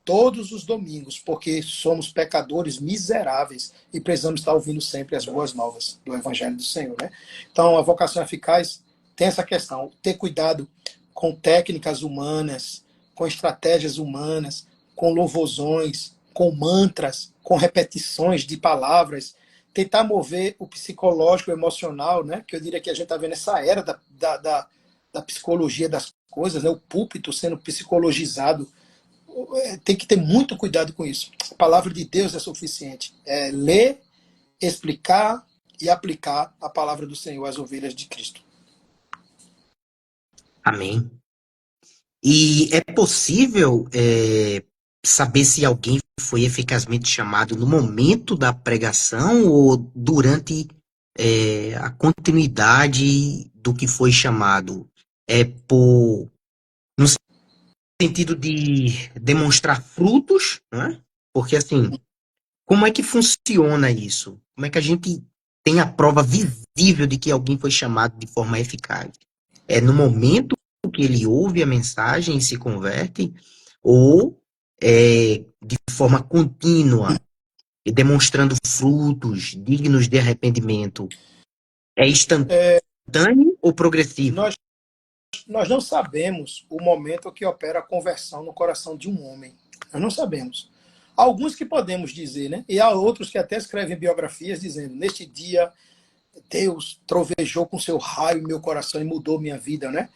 todos os domingos, porque somos pecadores miseráveis e precisamos estar ouvindo sempre as boas novas do Evangelho do Senhor, né? Então, a vocação eficaz tem essa questão: ter cuidado com técnicas humanas, com estratégias humanas, com louvozões, com mantras, com repetições de palavras, tentar mover o psicológico, o emocional, né? Que eu diria que a gente está vendo essa era da psicologia das coisas, né? O púlpito sendo psicologizado. tem que ter muito cuidado com isso. A palavra de Deus é suficiente. É ler, explicar e aplicar a palavra do Senhor às ovelhas de Cristo. Amém. E é possível saber se alguém foi eficazmente chamado no momento da pregação ou durante a continuidade do que foi chamado? É por no sentido de demonstrar frutos, né? Porque assim, como é que funciona isso? Como é que a gente tem a prova visível de que alguém foi chamado de forma eficaz? É no momento que ele ouve a mensagem e se converte, ou de forma contínua e demonstrando frutos dignos de arrependimento? É instantâneo ou progressivo? Nós, nós não sabemos o momento que opera a conversão no coração de um homem. Nós não sabemos. Há alguns que podemos dizer, né? E há outros que até escrevem biografias dizendo: neste dia Deus trovejou com seu raio em meu coração e mudou minha vida, né?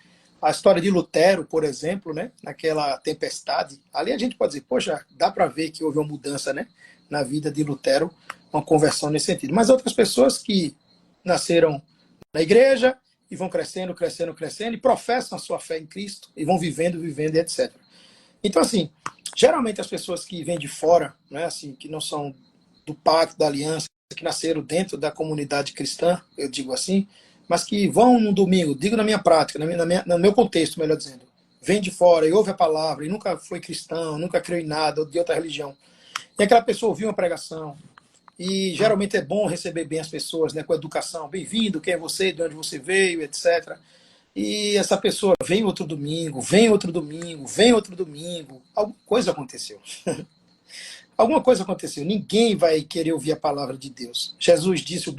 A história de Lutero, por exemplo, né? Naquela tempestade, ali a gente pode dizer, poxa, dá para ver que houve uma mudança, né? Na vida de Lutero, uma conversão nesse sentido. Mas outras pessoas que nasceram na igreja e vão crescendo, crescendo, crescendo e professam a sua fé em Cristo e vão vivendo, vivendo, e etc. Então, assim, geralmente as pessoas que vêm de fora, né, assim, que não são do pacto, da aliança, que nasceram dentro da comunidade cristã, eu digo assim, mas que vão no domingo, digo na minha prática, no meu contexto, melhor dizendo, vem de fora e ouve a palavra e nunca foi cristão, nunca creu em nada, ou de outra religião. E aquela pessoa ouviu uma pregação, e geralmente é bom receber bem as pessoas, né, com educação, bem-vindo, quem é você, de onde você veio, etc. E essa pessoa vem outro domingo, vem outro domingo, vem outro domingo. Alguma coisa aconteceu. Alguma coisa aconteceu. Ninguém vai querer ouvir a palavra de Deus. Jesus disse,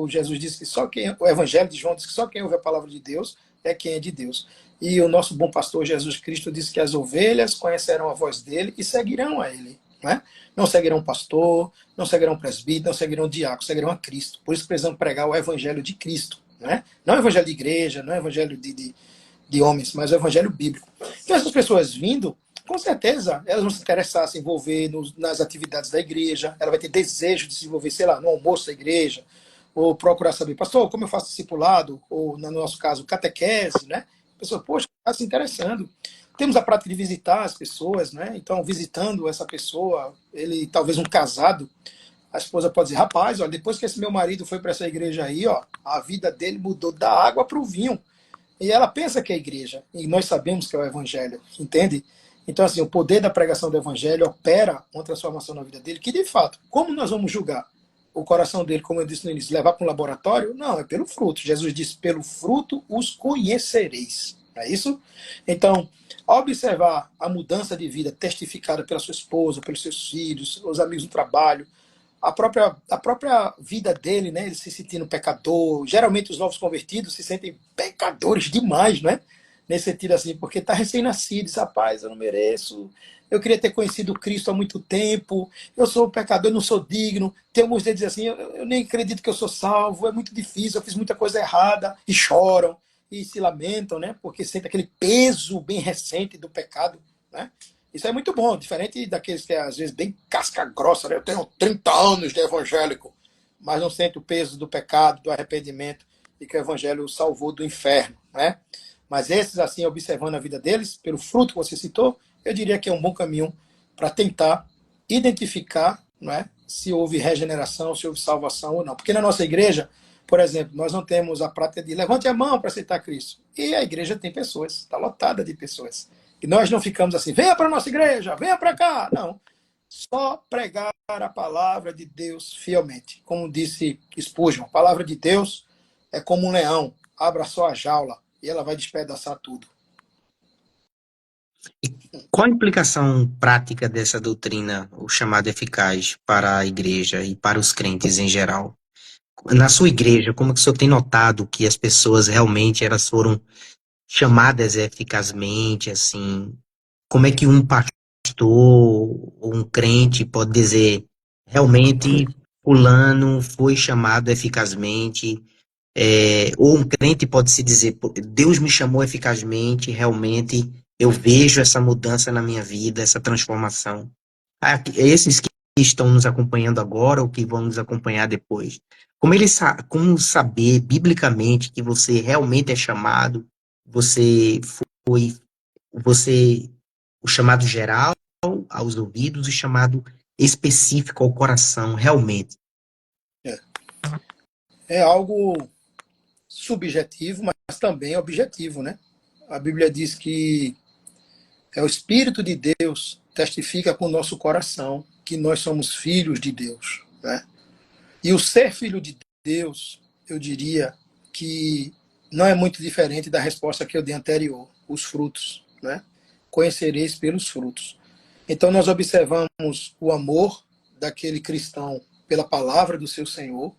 Jesus disse que só quem, o Evangelho de João diz que só quem ouve a palavra de Deus é quem é de Deus. E o nosso bom pastor Jesus Cristo disse que as ovelhas conhecerão a voz dele e seguirão a ele. Né? Não seguirão pastor, não seguirão presbítero, não seguirão diácono, seguirão a Cristo. Por isso precisamos pregar o Evangelho de Cristo. Né? Não é o Evangelho de igreja, não é o Evangelho de homens, mas o Evangelho bíblico. Então essas pessoas vindo, com certeza, elas vão se interessar, se envolver nas atividades da igreja, ela vai ter desejo de se envolver, sei lá, no almoço da igreja, ou procurar saber, pastor, como eu faço discipulado, ou, no nosso caso, catequese, né? A pessoa, poxa, está se interessando. Temos a prática de visitar as pessoas, né? Então, visitando essa pessoa, ele, talvez um casado, a esposa pode dizer, rapaz, ó, depois que esse meu marido foi para essa igreja aí, ó, a vida dele mudou da água para o vinho. E ela pensa que é a igreja, e nós sabemos que é o evangelho, entende? Então, assim, o poder da pregação do evangelho opera uma transformação na vida dele, que de fato, como nós vamos julgar o coração dele, como eu disse no início, levar para um laboratório? Não, é pelo fruto. Jesus disse, pelo fruto os conhecereis. Não é isso? Então, ao observar a mudança de vida testificada pela sua esposa, pelos seus filhos, os amigos do trabalho, a própria vida dele, né? Ele se sentindo pecador. Geralmente os novos convertidos se sentem pecadores demais, né? Nesse sentido assim, porque está recém-nascido, diz, rapaz, eu não mereço, eu queria ter conhecido Cristo há muito tempo, eu sou pecador, eu não sou digno. Tem alguns deles assim, eu nem acredito que eu sou salvo, é muito difícil, eu fiz muita coisa errada, e choram, e se lamentam, né? Porque sentem aquele peso bem recente do pecado, né? Isso é muito bom, diferente daqueles que é, às vezes, bem casca grossa, né? Eu tenho 30 anos de evangélico, mas não sente o peso do pecado, do arrependimento, e que o evangelho o salvou do inferno, né? Mas esses, assim, observando a vida deles, pelo fruto que você citou, eu diria que é um bom caminho para tentar identificar, não é, se houve regeneração, se houve salvação ou não. Porque na nossa igreja, por exemplo, nós não temos a prática de levante a mão para aceitar Cristo. E a igreja tem pessoas, está lotada de pessoas. E nós não ficamos assim, venha para a nossa igreja, venha para cá. Não. Só pregar a palavra de Deus fielmente. Como disse Spurgeon, a palavra de Deus é como um leão, abra só a jaula e ela vai despedaçar tudo. E qual a implicação prática dessa doutrina, o chamado eficaz, para a igreja e para os crentes em geral? Na sua igreja, como que o senhor tem notado que as pessoas realmente elas foram chamadas eficazmente, assim? Como é que um pastor ou um crente pode dizer, realmente, fulano foi chamado eficazmente, ou um crente pode se dizer, Deus me chamou eficazmente, realmente, Eu vejo essa mudança na minha vida, essa transformação. Esses que estão nos acompanhando agora ou que vão nos acompanhar depois, como saber biblicamente que você realmente é chamado, você foi, você, o chamado geral aos ouvidos e chamado específico ao coração, realmente. É, é algo subjetivo, mas também objetivo, né? A Bíblia diz que é o Espírito de Deus testifica com o nosso coração que nós somos filhos de Deus, né? E o ser filho de Deus, eu diria que não é muito diferente da resposta que eu dei anterior, os frutos, né? Conhecereis pelos frutos. Então nós observamos o amor daquele cristão pela palavra do seu Senhor,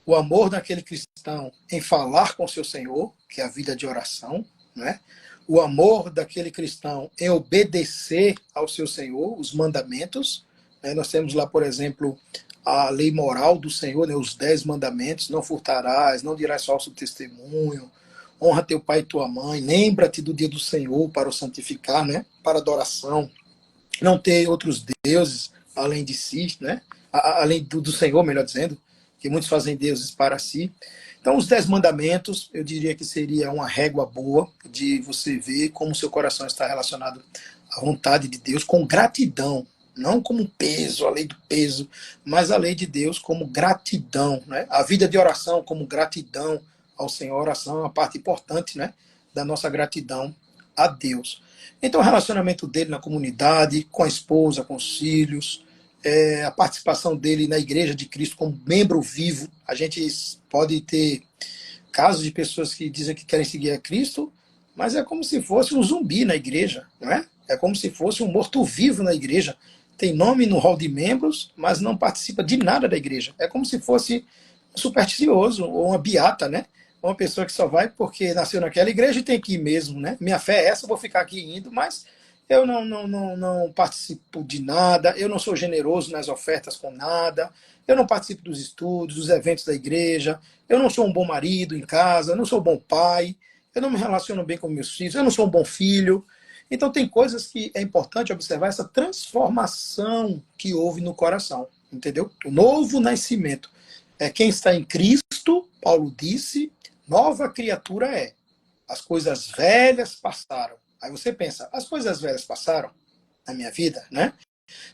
o amor daquele cristão em falar com seu Senhor, que é a vida de oração, né? O amor daquele cristão em obedecer ao seu Senhor, os mandamentos, né? Nós temos lá, por exemplo, a lei moral do Senhor, né? Os 10 mandamentos: não furtarás, não dirás falso testemunho, honra teu pai e tua mãe, lembra-te do dia do Senhor para o santificar, né? Para adoração, não ter outros deuses além de si, né? Além do Senhor, melhor dizendo, que muitos fazem deuses para si. Então, os 10 mandamentos, eu diria que seria uma régua boa de você ver como o seu coração está relacionado à vontade de Deus, com gratidão, não como peso, a lei do peso, mas a lei de Deus como gratidão, né? A vida de oração como gratidão ao Senhor. A oração é uma parte importante, né, da nossa gratidão a Deus. Então, o relacionamento dele na comunidade, com a esposa, com os filhos, a participação dele na Igreja de Cristo como membro vivo. A gente pode ter casos de pessoas que dizem que querem seguir a Cristo, mas é como se fosse um zumbi na igreja, não é? É como se fosse um morto-vivo na igreja. Tem nome no hall de membros, mas não participa de nada da igreja. É como se fosse um supersticioso ou uma beata, né? Uma pessoa que só vai porque nasceu naquela igreja e tem que ir mesmo, né? Minha fé é essa, eu vou ficar aqui indo, mas eu não participo de nada, eu não sou generoso nas ofertas com nada, eu não participo dos estudos, dos eventos da igreja, eu não sou um bom marido em casa, eu não sou um bom pai, eu não me relaciono bem com meus filhos, eu não sou um bom filho. Então tem coisas que é importante observar essa transformação que houve no coração, entendeu? O novo nascimento. É quem está em Cristo, Paulo disse, nova criatura é. As coisas velhas passaram. Aí você pensa, as coisas velhas passaram na minha vida, né?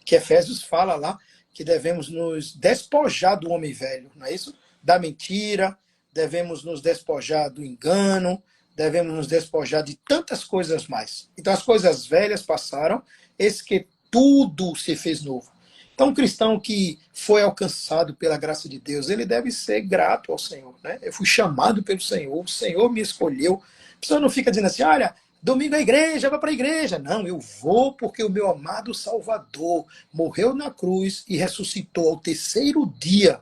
Que Efésios fala lá que devemos nos despojar do homem velho, não é isso? Da mentira, devemos nos despojar do engano, devemos nos despojar de tantas coisas mais. Então as coisas velhas passaram, eis que tudo se fez novo. Então, um cristão que foi alcançado pela graça de Deus, ele deve ser grato ao Senhor, né? Eu fui chamado pelo Senhor, o Senhor me escolheu. A pessoa não fica dizendo assim, olha, domingo é igreja, vai para a igreja. Não, eu vou porque o meu amado Salvador morreu na cruz e ressuscitou ao terceiro dia,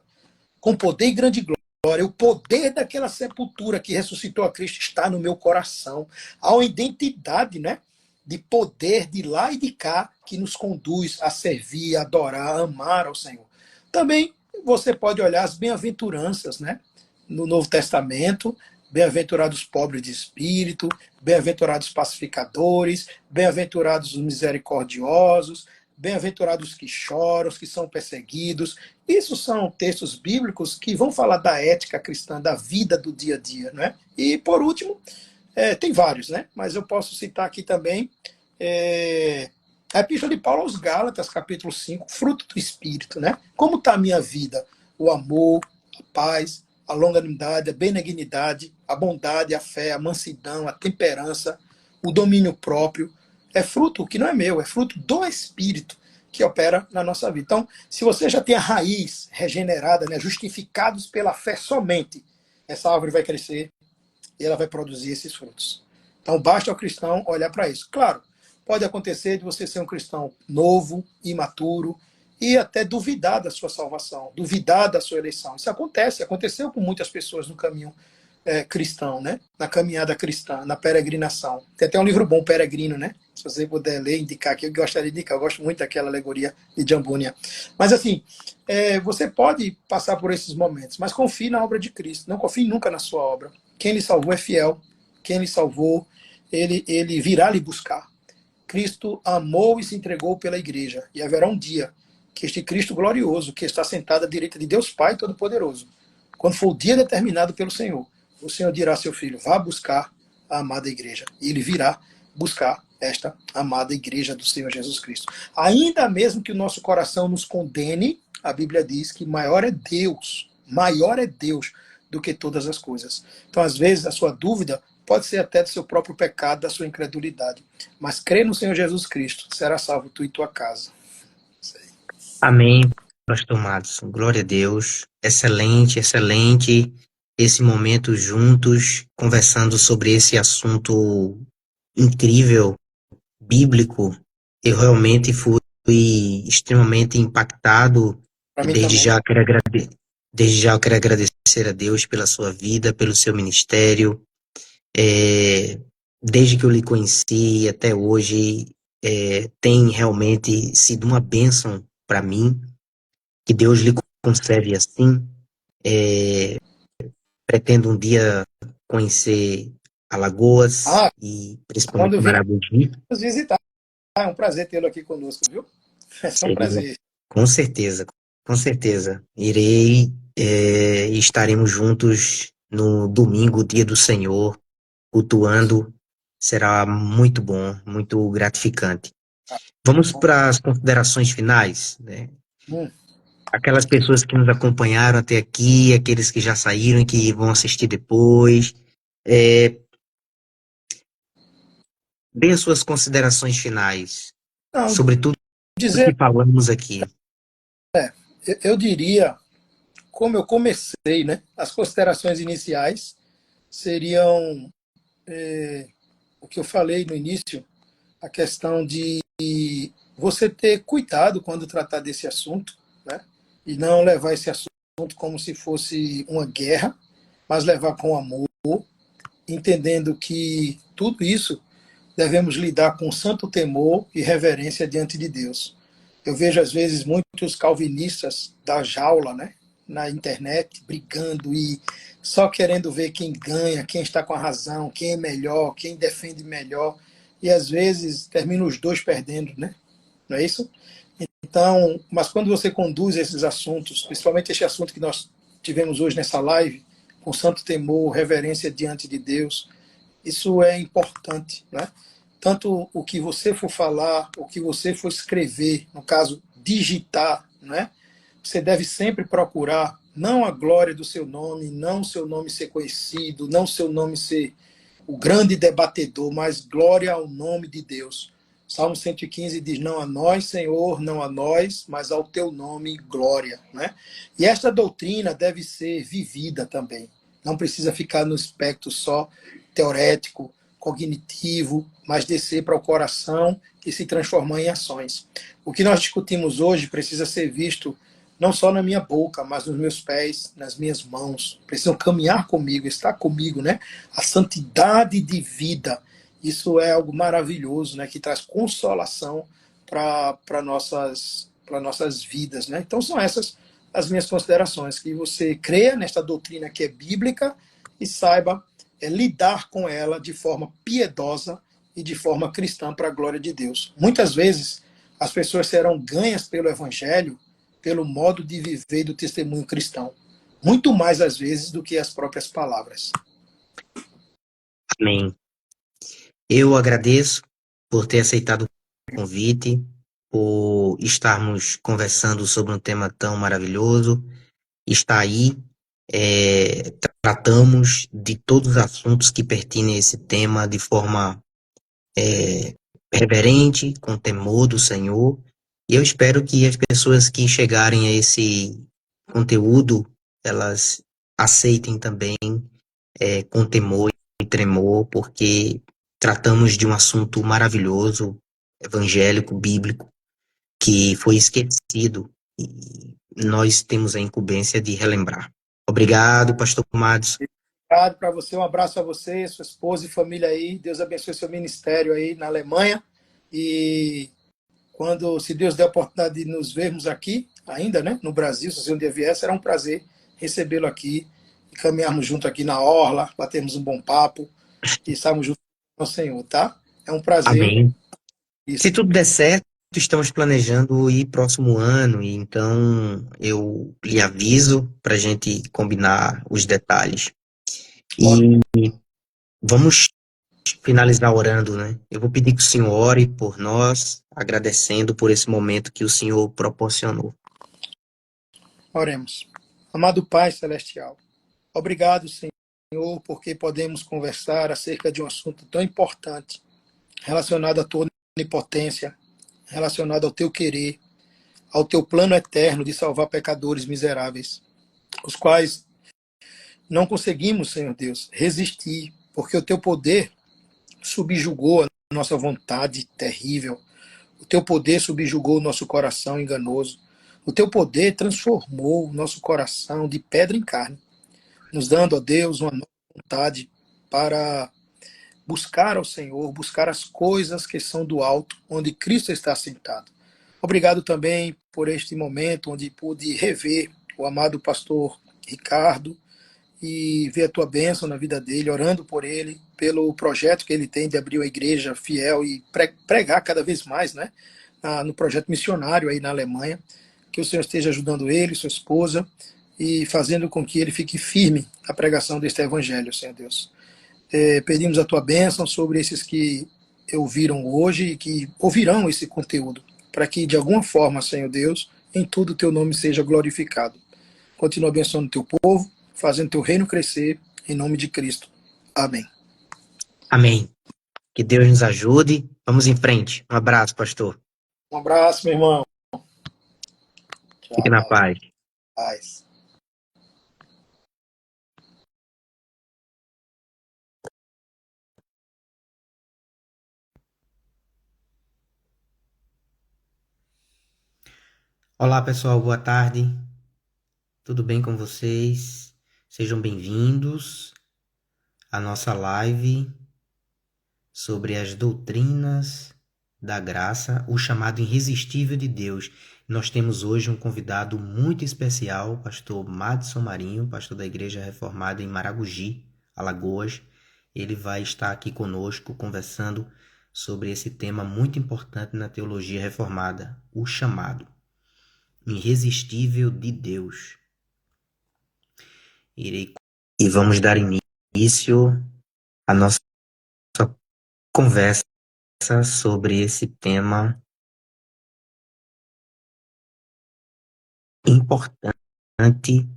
com poder e grande glória. O poder daquela sepultura que ressuscitou a Cristo está no meu coração. Há uma identidade, né, de poder de lá e de cá que nos conduz a servir, a adorar, a amar ao Senhor. Também você pode olhar as bem-aventuranças, né, no Novo Testamento. Bem-aventurados os pobres de espírito, bem-aventurados os pacificadores, bem-aventurados os misericordiosos, bem-aventurados os que choram, os que são perseguidos. Isso são textos bíblicos que vão falar da ética cristã, da vida do dia a dia, né? E, por último, tem vários, né? Mas eu posso citar aqui também a Epístola de Paulo aos Gálatas, capítulo 5, fruto do Espírito, né? Como está a minha vida? O amor, a paz, a longanimidade, a benignidade, a bondade, a fé, a mansidão, a temperança, o domínio próprio. É fruto que não é meu, é fruto do Espírito que opera na nossa vida. Então, se você já tem a raiz regenerada, né, justificados pela fé somente, essa árvore vai crescer e ela vai produzir esses frutos. Então, basta ao cristão olhar para isso. Claro, pode acontecer de você ser um cristão novo, imaturo, e até duvidar da sua salvação, duvidar da sua eleição. Isso acontece, aconteceu com muitas pessoas no caminho cristão, né? Na caminhada cristã, na peregrinação. Tem até um livro bom, Peregrino, né? Se você puder ler, indicar aqui, eu gostaria de indicar, eu gosto muito daquela alegoria de Jambúnia. Mas assim, você pode passar por esses momentos, mas confie na obra de Cristo, não confie nunca na sua obra. Quem lhe salvou é fiel, quem lhe salvou, ele virá lhe buscar. Cristo amou e se entregou pela igreja. E haverá um dia que este Cristo glorioso, que está sentado à direita de Deus Pai Todo-Poderoso, quando for o dia determinado pelo Senhor, o Senhor dirá a seu filho: vá buscar a amada igreja. E ele virá buscar esta amada igreja do Senhor Jesus Cristo. Ainda mesmo que o nosso coração nos condene, a Bíblia diz que maior é Deus do que todas as coisas. Então, às vezes, a sua dúvida pode ser até do seu próprio pecado, da sua incredulidade. Mas crê no Senhor Jesus Cristo, será salvo tu e tua casa. Amém, pastor Madison. Glória a Deus. Excelente, excelente esse momento juntos, conversando sobre esse assunto incrível, bíblico. Eu realmente fui extremamente impactado Para e mim também. desde já eu quero agradecer a Deus pela sua vida, pelo seu ministério. É, desde que eu lhe conheci até hoje, tem realmente sido uma bênção para mim. Que Deus lhe conserve assim. É, pretendo um dia conhecer Alagoas Ah, e principalmente quando vir Maragogi. nos visitar, é um prazer tê-lo aqui conosco, viu? É só um Seria, prazer. com certeza, com certeza. Irei, e estaremos juntos no domingo, dia do Senhor, cultuando. Será muito bom, muito gratificante. Vamos para as considerações finais, né? Hum. Aquelas pessoas que nos acompanharam até aqui, aqueles que já saíram e que vão assistir depois, é, dê as suas considerações finais Não, sobre tudo o que dizer, falamos aqui. eu diria, como eu comecei, né? As considerações iniciais seriam o que eu falei no início, a questão de você ter cuidado quando tratar desse assunto, né? E não levar esse assunto como se fosse uma guerra, mas levar com amor, entendendo que tudo isso devemos lidar com santo temor e reverência diante de Deus. Eu vejo às vezes muitos calvinistas da jaula, né, na internet, brigando e só querendo ver quem ganha, quem está com a razão, quem é melhor, quem defende melhor, e às vezes termina os dois perdendo, né? Não é isso? Então, mas quando você conduz esses assuntos, principalmente este assunto que nós tivemos hoje nessa live, com santo temor, reverência diante de Deus, isso é importante, né? Tanto o que você for falar, o que você for escrever, no caso, digitar, né? Você deve sempre procurar não a glória do seu nome, não o seu nome ser conhecido, não o seu nome ser o grande debatedor, mas glória ao nome de Deus. Salmo 115 diz: não a nós, Senhor, não a nós, mas ao teu nome, glória. Né? E esta doutrina deve ser vivida também. Não precisa ficar no aspecto só teorético, cognitivo, mas descer para o coração e se transformar em ações. O que nós discutimos hoje precisa ser visto não só na minha boca, mas nos meus pés, nas minhas mãos. Precisam caminhar comigo, estar comigo, né? A santidade de vida. Isso é algo maravilhoso, né? Que traz consolação para nossas vidas, né? Então são essas as minhas considerações, que você creia nesta doutrina que é bíblica e saiba lidar com ela de forma piedosa e de forma cristã para a glória de Deus. Muitas vezes as pessoas serão ganhas pelo evangelho, pelo modo de viver do testemunho cristão, muito mais às vezes do que as próprias palavras. Amém. Eu agradeço por ter aceitado o convite, por estarmos conversando sobre um tema tão maravilhoso. Está aí, tratamos de todos os assuntos que pertinem a esse tema de forma é, reverente, com temor do Senhor. E eu espero que as pessoas que chegarem a esse conteúdo, elas aceitem também com temor e tremor, porque tratamos de um assunto maravilhoso, evangélico, bíblico, que foi esquecido e nós temos a incumbência de relembrar. Obrigado, Pastor Madison. Obrigado para você, um abraço a você, sua esposa e família aí. Deus abençoe seu ministério aí na Alemanha. E quando, se Deus der a oportunidade de nos vermos aqui, ainda, né, no Brasil, se você um dia vier, será um prazer recebê-lo aqui e caminharmos junto aqui na orla, batermos um bom papo e estarmos juntos com o Senhor, tá? É um prazer. Amém. Se tudo der certo, estamos planejando ir próximo ano, e então eu lhe aviso para a gente combinar os detalhes. Ótimo. E vamos finalizar orando, né? Eu vou pedir que o Senhor ore por nós, agradecendo por esse momento que o Senhor proporcionou. Oremos. Amado Pai Celestial, obrigado, Senhor, porque podemos conversar acerca de um assunto tão importante, relacionado à tua onipotência, relacionado ao teu querer, ao teu plano eterno de salvar pecadores miseráveis, os quais não conseguimos, Senhor Deus, resistir, porque o teu poder subjugou a nossa vontade terrível, o teu poder subjugou o nosso coração enganoso, o teu poder transformou o nosso coração de pedra em carne, nos dando, ó Deus, uma nova vontade para buscar ao Senhor, buscar as coisas que são do alto, onde Cristo está sentado. Obrigado também por este momento onde pude rever o amado pastor Ricardo e ver a tua bênção na vida dele, orando por ele, pelo projeto que ele tem de abrir uma igreja fiel e pregar cada vez mais, né, no projeto missionário aí na Alemanha. Que o Senhor esteja ajudando ele, sua esposa, e fazendo com que ele fique firme na pregação deste evangelho, Senhor Deus. Pedimos a tua bênção sobre esses que ouviram hoje e que ouvirão esse conteúdo, para que de alguma forma, Senhor Deus, em tudo o teu nome seja glorificado. Continua abençoando o teu povo, fazendo teu reino crescer, em nome de Cristo. Amém. Amém. Que Deus nos ajude. Vamos em frente. Um abraço, pastor. Um abraço, meu irmão. Fique na Tchau. paz. Paz. Olá, pessoal. Boa tarde. Tudo bem com vocês? Sejam bem-vindos à nossa live sobre as doutrinas da graça, o chamado irresistível de Deus. Nós temos hoje um convidado muito especial, o pastor Madson Marinho, pastor da Igreja Reformada em Maragogi, Alagoas. Ele vai estar aqui conosco conversando sobre esse tema muito importante na teologia reformada, o chamado irresistível de Deus. E vamos dar início à nossa conversa sobre esse tema importante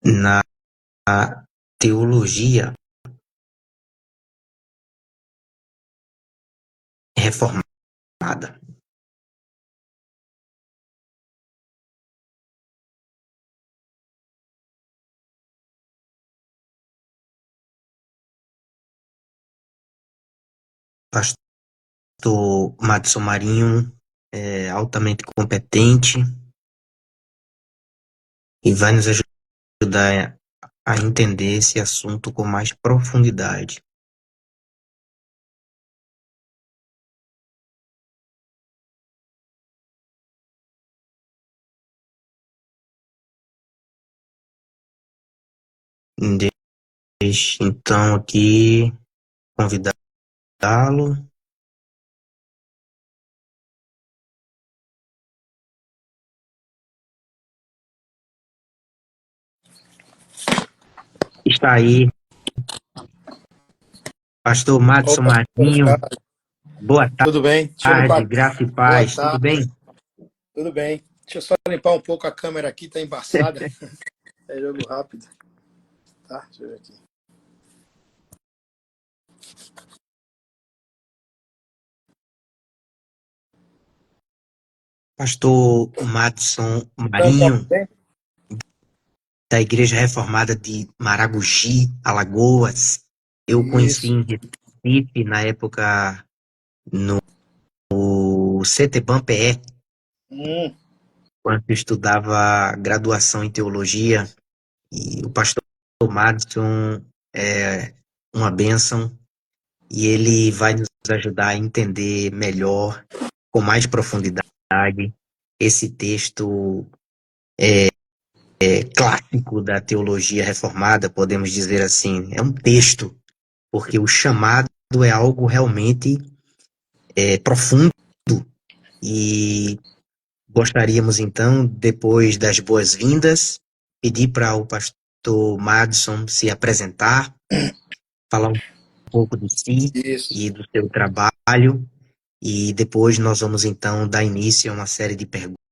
na teologia reformada. Pastor Madson Marinho é altamente competente e vai nos ajudar a entender esse assunto com mais profundidade. Deixe então aqui convidá-lo. Está aí, pastor Madson Opa, Marinho. Boa tudo bem? Deixa eu tarde, limpar. graça e Boa paz. Tudo tarde. bem? Tudo bem. Deixa eu só limpar um pouco a câmera aqui, tá embaçada. É jogo rápido. Tá? Deixa eu ver aqui. Pastor Madson Então, tá Marinho, bem? da Igreja Reformada de Maragogi, Alagoas. Eu conheci Isso. em Recife na época no CETEBAN-PE, Hum, quando eu estudava graduação em teologia, e o pastor Madson é uma bênção, e ele vai nos ajudar a entender melhor, com mais profundidade, esse texto clássico da teologia reformada, podemos dizer assim. É um texto, porque o chamado é algo realmente profundo e gostaríamos então, depois das boas-vindas, pedir para o pastor Madison se apresentar, falar um pouco de si Isso. e do seu trabalho, e depois nós vamos então dar início a uma série de perguntas